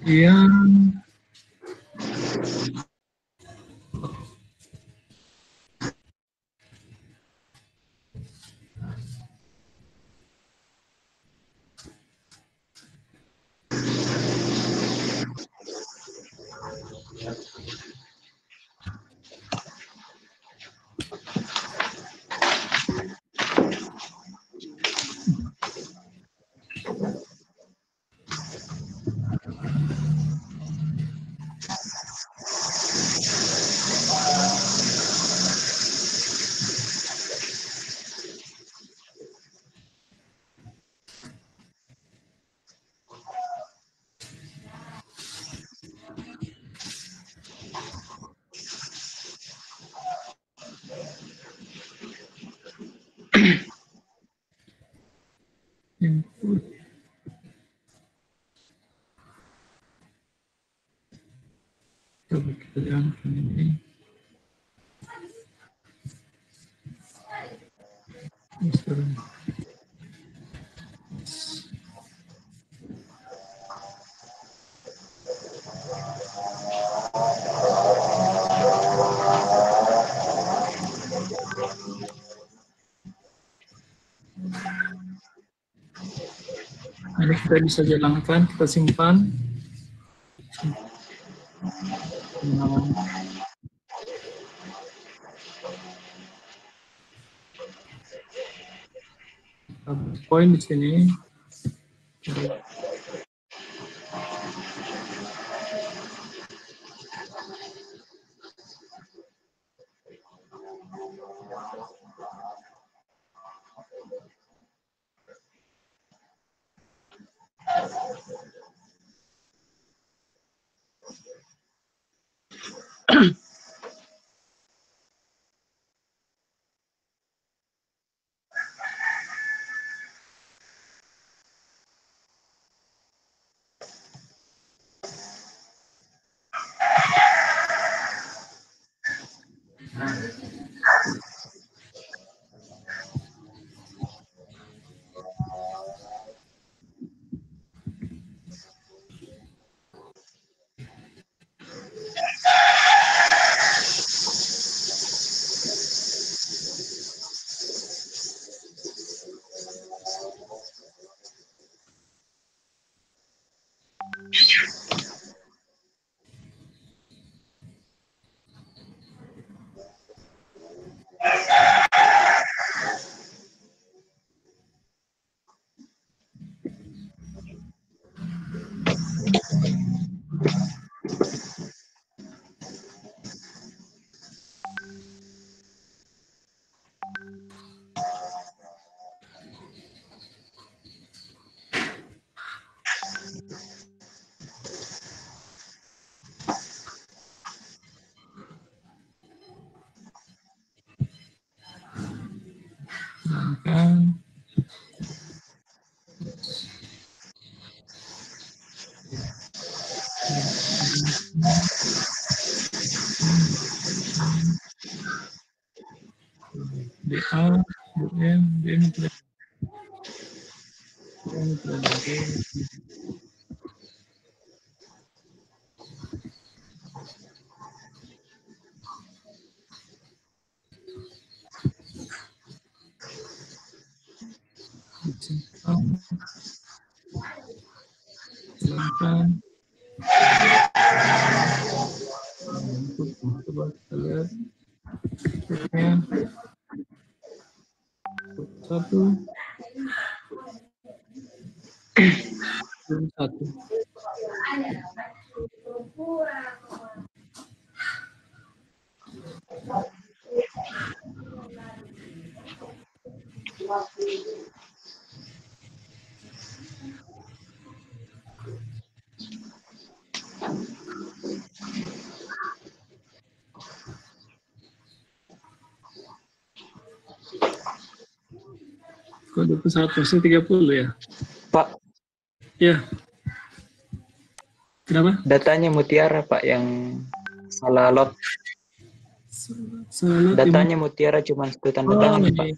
S1: yang input coba kita jalankan ini. Ini kita bisa jalankan, kita simpan. Poin di sini. Jalankan. DA, DM, DM tidak. DM tidak. Silakan. Coba kita lihat. Satu. Satu. Kok 21 sih 30 ya?
S3: Pak,
S1: Ya. Kenapa?
S3: datanya Mutiara Pak yang salah lot.
S1: Salah
S3: Datanya Mutiara cuma satu tanda tangan Pak.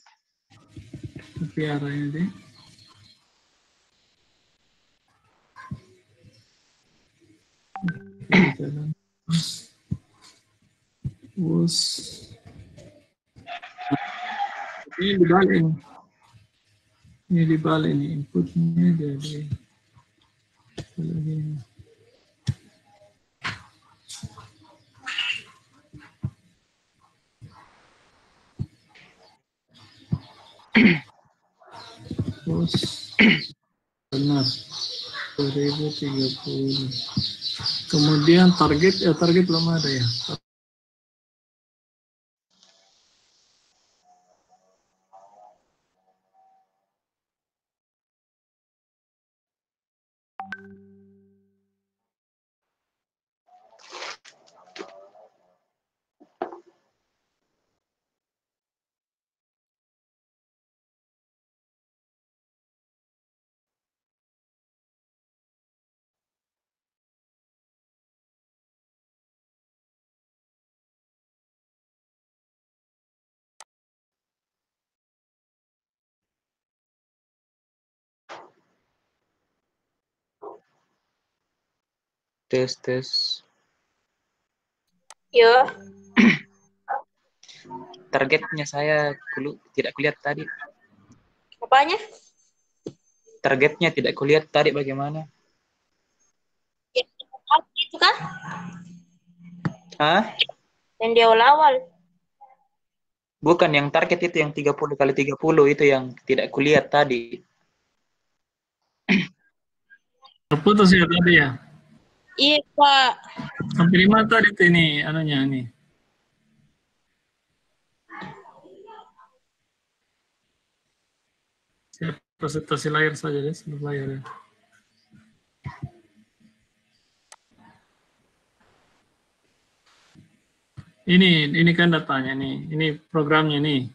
S1: Mutiara ini deh. Bos. Ini dibalik ini. Ini dibalik nih inputnya jadi begini. Bos benar 2030. Kemudian target belum ada ya.
S3: Tes.
S2: Yo,
S3: Targetnya saya tidak kulihat tadi.
S2: apanya?
S3: Targetnya tidak kulihat tadi bagaimana?
S2: Ya, itu kan?
S3: Hah?
S2: Yang di awal-awal.
S3: Bukan yang target itu yang 30 kali 30 itu yang tidak kulihat tadi.
S1: Terputus ya tadi ya.
S2: Iya, Pak.
S1: Sampai di mana tadi tuh ini anunya nih. Saya presentasi layar saja deh, sebelum layar ya. Ini kan datanya nih, ini programnya nih.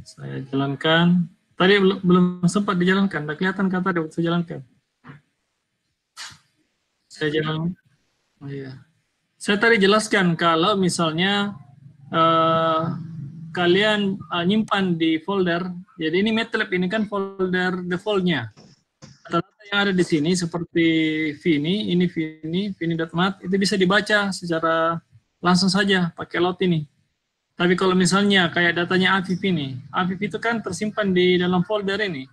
S1: Saya jalankan. Tadi belum sempat dijalankan, tak kelihatan kan tadi saya jalankan. Saya jalan. Oh iya. Saya tadi jelaskan kalau misalnya kalian nyimpan di folder. Jadi ini MATLAB ini kan folder defaultnya. Data yang ada di sini seperti Vini.mat itu bisa dibaca secara langsung saja pakai load ini. Tapi kalau misalnya kayak datanya Afif ini, Afif itu kan tersimpan di dalam folder ini.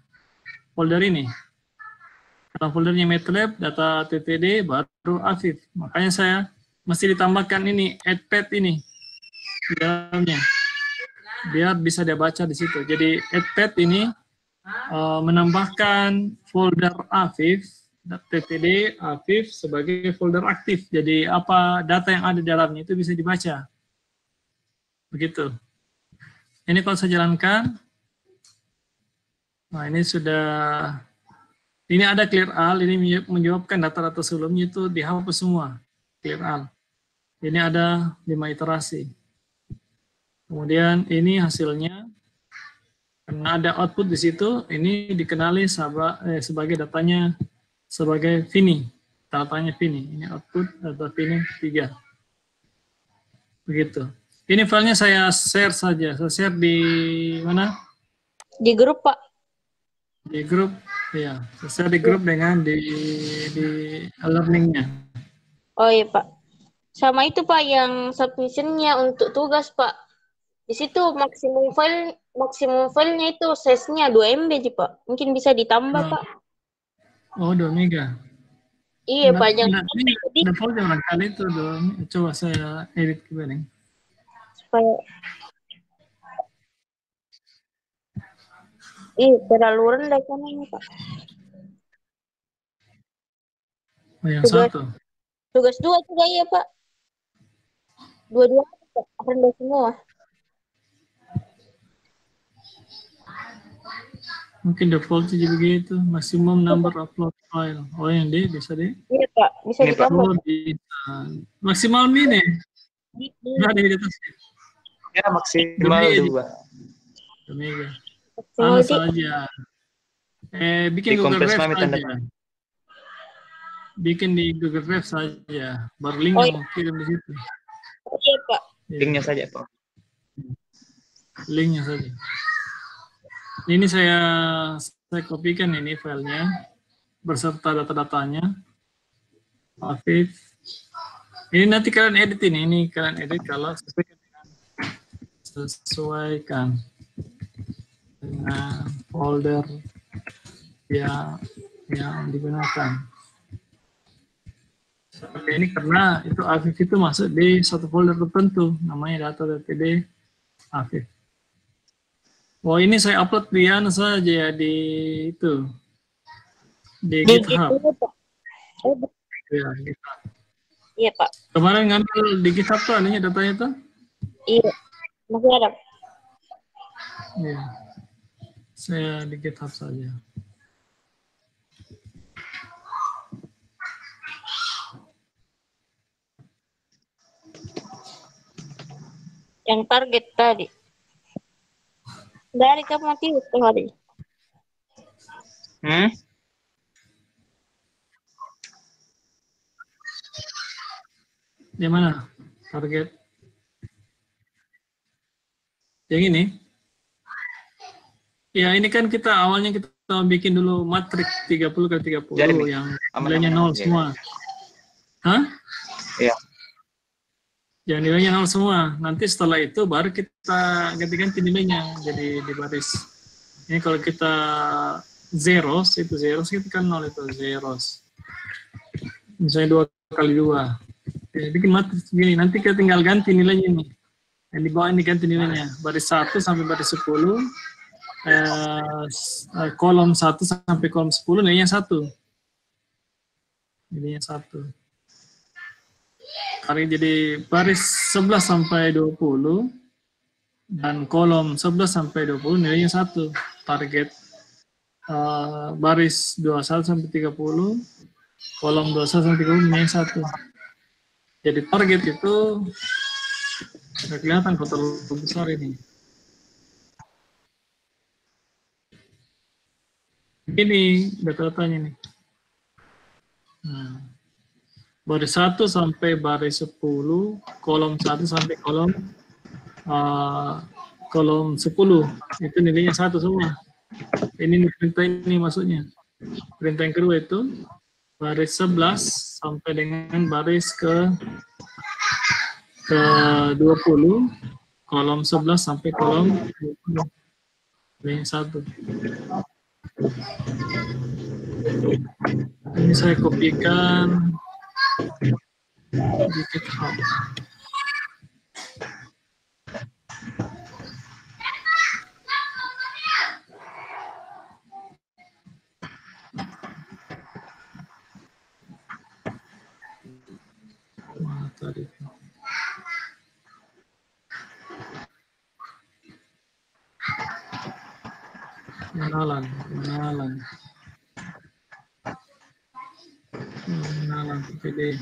S1: Dalam foldernya MATLAB, data TTD, baru Afif. Makanya saya mesti ditambahkan ini, add ini di dalamnya. Biar bisa dia baca di situ. Jadi add ini menambahkan folder Afif, TTD Afif sebagai folder aktif. Jadi apa data yang ada di dalamnya itu bisa dibaca. Begitu. Ini kalau saya jalankan, nah ini sudah Ini ada clear all, ini menjawabkan data-data sebelumnya itu dihapus semua. Clear all. Ini ada 5 iterasi. Kemudian ini hasilnya, karena ada output di situ, ini dikenali sebagai datanya sebagai Vini. Datanya Vini. Ini output data Vini 3. Begitu. Ini filenya saya share saja. Saya share di mana?
S2: Di grup, Pak.
S1: Di grup, ya. Saya share di grup dengan di learning-nya.
S2: Oh iya, Pak. Sama itu, Pak, yang submission-nya untuk tugas, Pak. Di situ maksimum filenya itu size-nya 2 MB, Pak. Mungkin bisa ditambah, Pak.
S1: Oh, 2 mega.
S2: Iya, Pak. Jangan
S1: Ada folder barangkali itu dong. Coba saya edit kembali.
S2: supaya terlalu rendah kan ini, Pak.
S1: Oh, yang satu.
S2: Tugas 2 juga iya, Pak. Dua-dua Pak. Rendah semua.
S1: Mungkin default jadi begitu. Maximum number upload file. Oh, yang D bisa deh.
S2: Iya, Pak. Bisa
S3: Ini, Pak.
S2: ditambah.
S1: Oh, bisa. Maksimal mini. Nggak ada di atas.
S3: Ya, maksimal 2.
S1: 2 mega.
S2: Maksimal
S1: saja. Bikin Google
S3: Dikompres
S1: Drive
S3: mami tanda
S1: saja. Bikin di Google Drive saja. Baru linknya mau kirim di situ.
S2: Iya, Pak.
S3: linknya saja, Pak.
S1: Linknya saja. Ini saya kopikan ini filenya berserta data-datanya. Afif. Ini nanti kalian edit ini kalian edit kalau sesuaikan dengan folder yang digunakan. Seperti ini karena itu Afif itu masuk di satu folder tertentu namanya data.td Afif. Oh, ini saya upload di mana saja ya, di itu di GitHub. Ya, GitHub.
S2: Iya, Pak.
S1: Kemarin ngambil di GitHub tuh adanya datanya tuh?
S2: Iya. Masih ada.
S1: Iya. Saya di GitHub saja.
S2: Yang target tadi. Dari Kak Matius hari. Di
S1: mana? Target. Yang ini? Ya, ini kan kita awalnya kita bikin dulu matriks 30 kali 30 yang nilainya 0 semua. Hah?
S3: Iya.
S1: Yang nilainya 0 semua. Nanti setelah itu baru kita ganti-ganti nilainya jadi di baris. Ini kalau kita zeros, itu zeros itu kan 0 itu zeros. Misalnya 2 kali 2. Jadi bikin matriks begini, nanti kita tinggal ganti nilainya ini. Yang di bawah ini ganti nilainya. Baris 1 sampai baris 10. Kolom 1 sampai kolom 10 nilainya 1. Nilainya 1. Jadi baris 11 sampai 20 dan kolom 11 sampai 20 nilainya 1. Target baris 21 sampai 30, kolom 21 sampai 30 nilainya 1. Jadi target itu nggak kelihatan kalau terlalu besar ini. Ini data-datanya nih. Baris 1 sampai baris 10, kolom 1 sampai kolom 10. Itu nilainya 1 semua. Ini perintah ini maksudnya. Perintah yang kedua itu baris 11 sampai dengan baris ke 20, kolom 11 sampai kolom 20. Nilainya 1. Ini saya kopikan di GitHub. Mana tadi? Kenalan. Nah, pilih.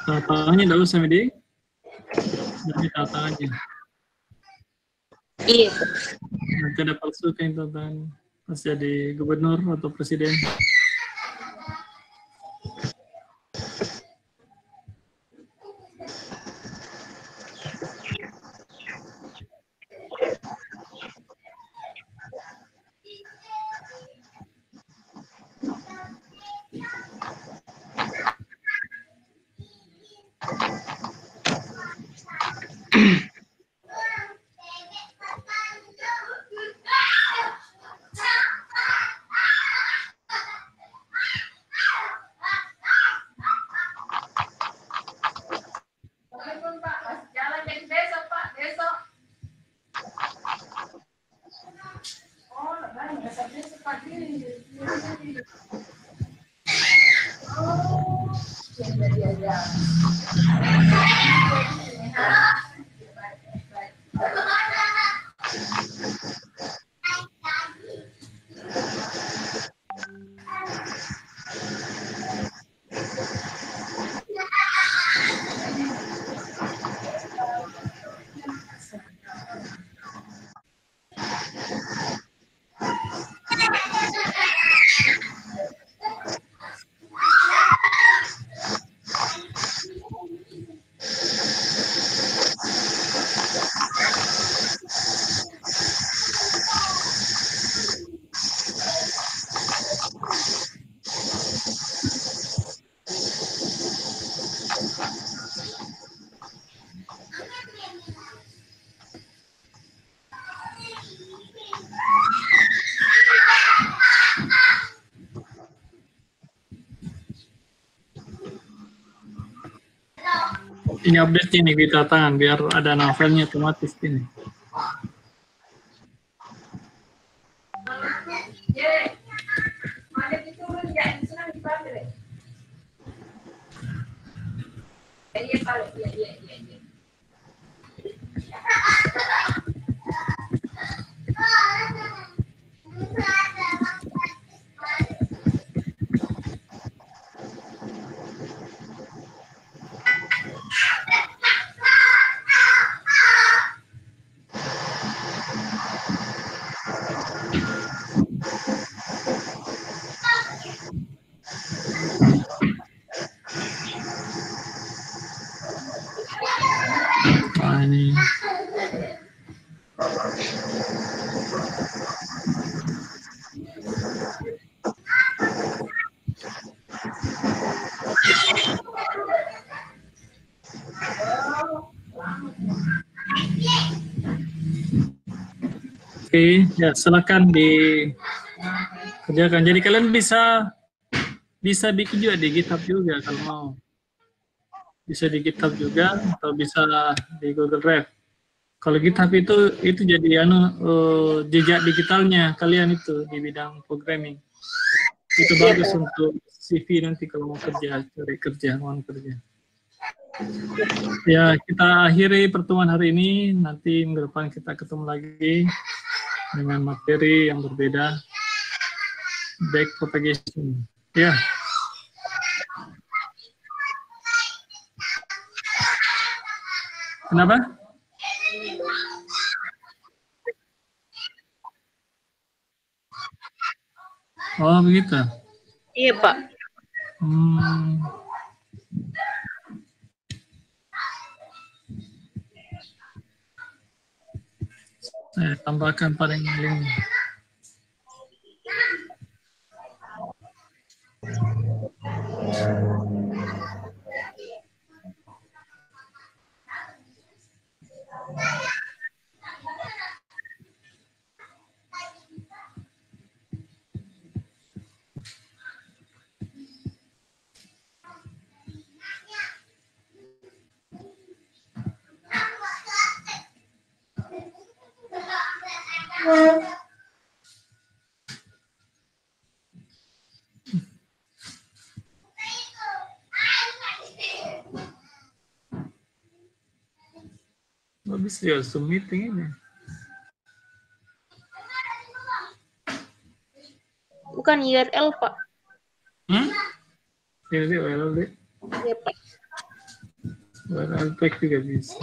S1: Tantangannya enggak usah, Medi. Nanti tantangannya.
S2: Iya.
S1: Nanti ada palsukan tantangan pas jadi gubernur atau presiden. Ini update ini kita tangan biar ada novelnya otomatis ini. Nah, ini. Oke, ya silakan dikerjakan. Jadi kalian bisa bikin juga di GitHub juga kalau mau. Bisa di GitHub juga atau bisa di Google Drive. Kalau GitHub itu jadi jejak digitalnya kalian itu di bidang programming. Itu bagus untuk CV nanti kalau mau kerja, cari kerja, mau kerja. Ya, kita akhiri pertemuan hari ini. Nanti minggu depan kita ketemu lagi dengan materi yang berbeda. Backpropagation. Ya. Kenapa? Oh, begitu.
S2: Iya, Pak.
S1: Saya tambahkan paling link. Habis ya Zoom meeting ini.
S2: Bukan URL, Pak.
S1: Ini URL deh.
S2: Iya, Pak.
S1: URL pack juga bisa.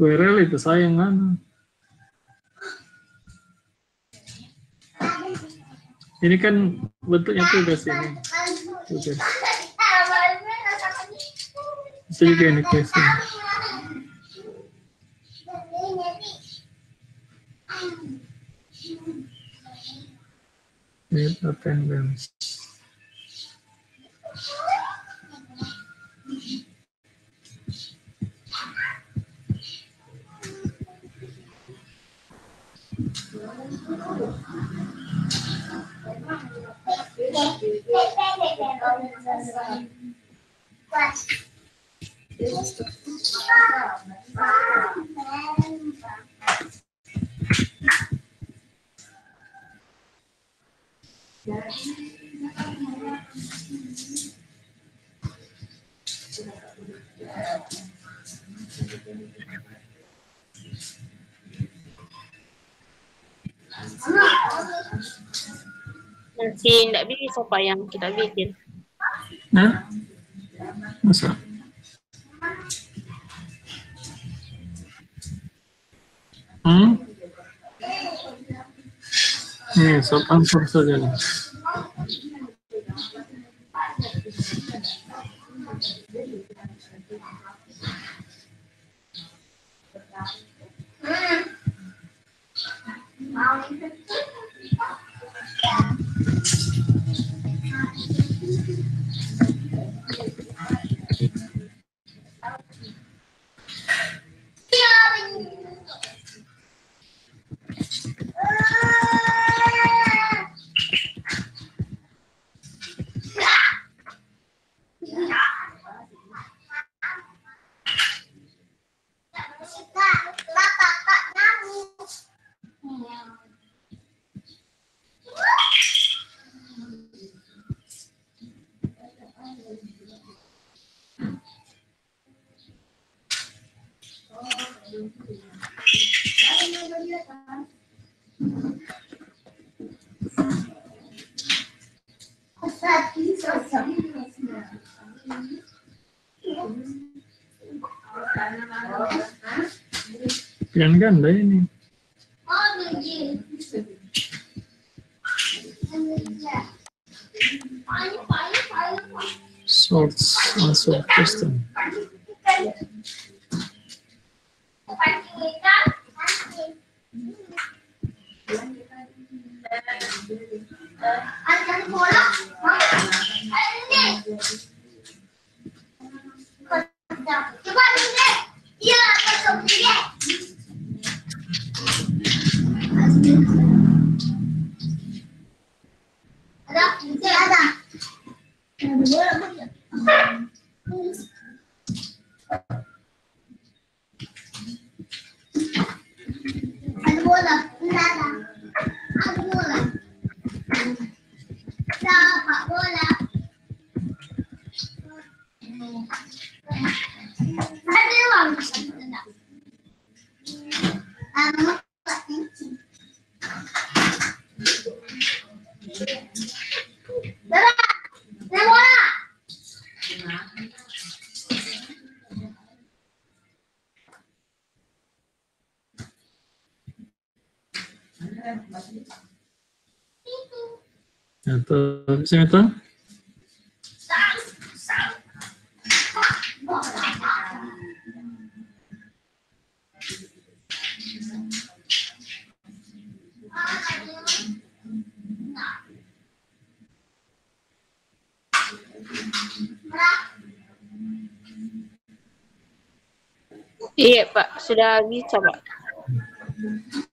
S1: URL itu sayang kan. Ini kan bentuknya tugas ini. Tugas. Bisa juga ini question. Need attendance.
S2: Nanti tidak bisa, Pak, yang kita bikin.
S1: Nah, masa? Nih, short answer saja nih. Yang ganda ini. Source answer question.
S4: Ada.
S1: Atau bisa minta?
S2: Iya Pak, sudah bisa Pak.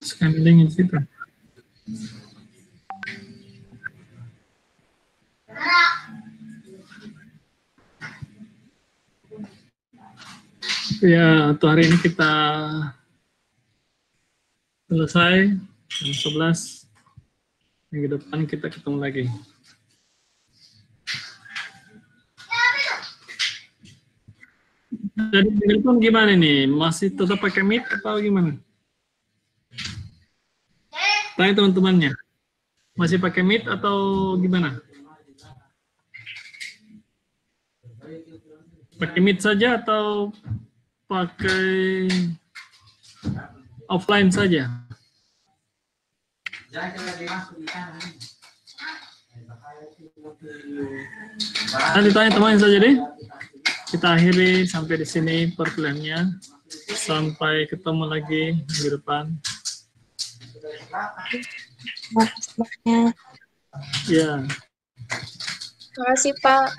S1: Sekarang dingin situ. Ya, untuk hari ini kita selesai. Jam 11. Minggu depan kita ketemu lagi. Jadi minggu depan gimana nih? Masih tetap pakai Meet atau gimana? Tanya teman-temannya. Masih pakai Meet atau gimana? Pakai Meet saja atau pakai offline saja? Nanti tanya temannya saja deh. Kita akhiri sampai di sini perkuliahannya. Sampai ketemu lagi minggu depan. Ya.
S2: Terima kasih Pak.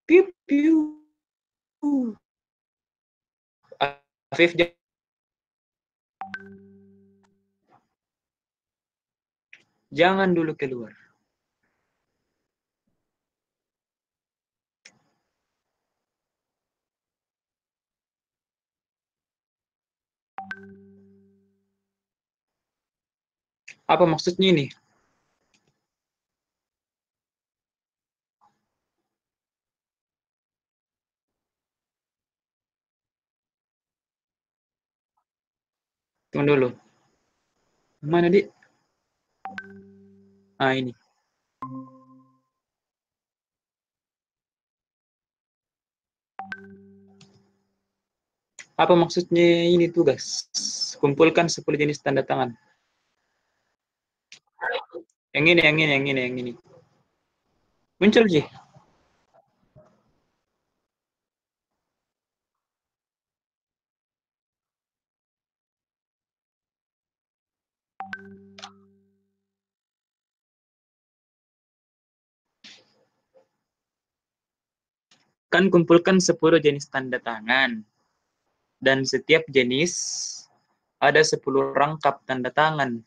S3: Piu, piu. Afif, jangan dulu keluar. Apa maksudnya ini? Tunggu dulu. Mana, Dik? Ah, ini. Apa maksudnya ini tugas? Kumpulkan 10 jenis tanda tangan. Yang ini. Muncul, Ji. Kan kumpulkan 10 jenis tanda tangan. Dan setiap jenis ada 10 rangkap tanda tangan.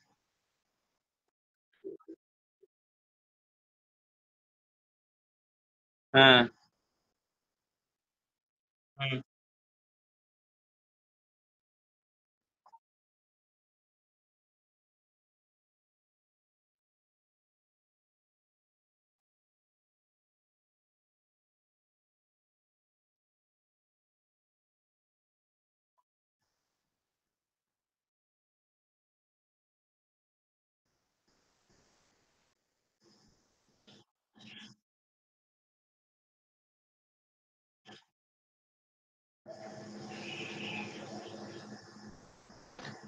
S3: Nah.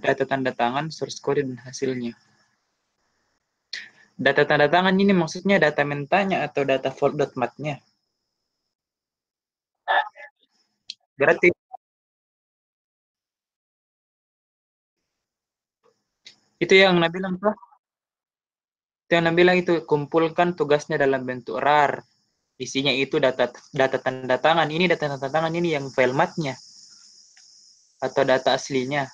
S3: Data tanda tangan, source code, dan hasilnya. Data tanda tangan ini maksudnya data mentanya atau data vault.mat-nya? Berarti itu yang Nabi bilang, Pak. Itu yang Nabi bilang itu, kumpulkan tugasnya dalam bentuk RAR. Isinya itu data tanda tangan. Ini data tanda tangan ini yang file mat-nya. atau data aslinya?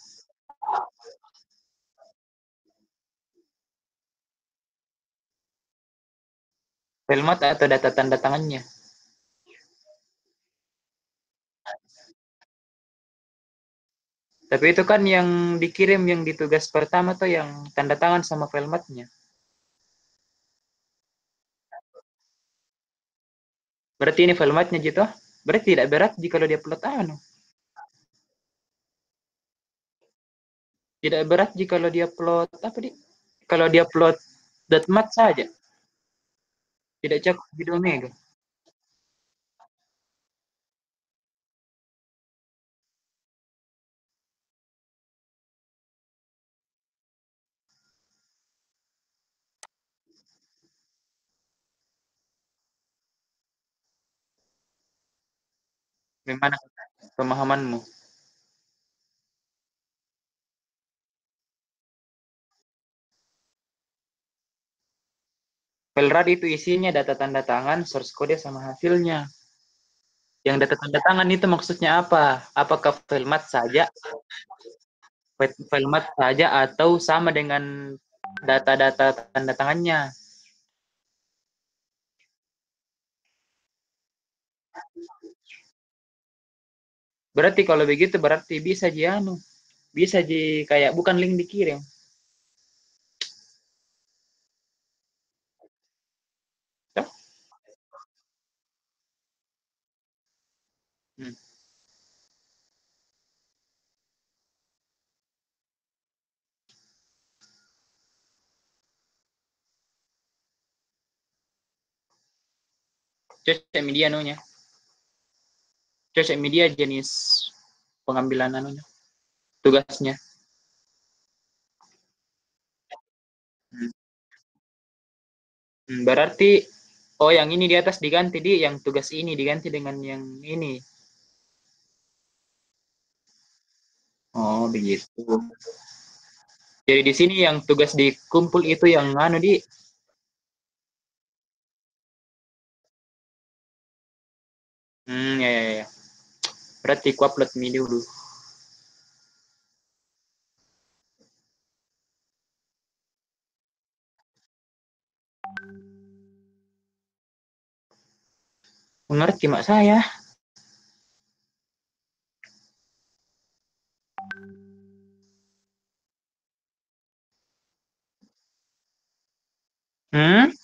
S3: Filmat atau data tanda tangannya? Tapi itu kan yang dikirim yang di tugas pertama tuh yang tanda tangan sama filmatnya. Berarti ini filmatnya gitu. Berarti tidak berat jika kalau dia upload anu. Tidak berat jika kalau dia upload apa di? Kalau dia upload .mat saja. Tidak cukup video mega. Gimana pemahamanmu? Filrad itu isinya data tanda tangan, source code sama hasilnya. Yang data tanda tangan itu maksudnya apa? Apakah filmat saja, filmat saja atau sama dengan data-data tanda tangannya? Berarti kalau begitu berarti bisa anu, bisa kayak bukan link dikirim. Toh? Hmm. Social media anunya. Social media jenis pengambilan anunya, tugasnya. Hmm. Berarti oh yang ini di atas diganti yang tugas ini diganti dengan yang ini. Oh, begitu. Jadi di sini yang tugas dikumpul itu yang anu di. Ya, ya, ya. Berarti ku upload ini dulu. Mengerti mak saya. Hmm?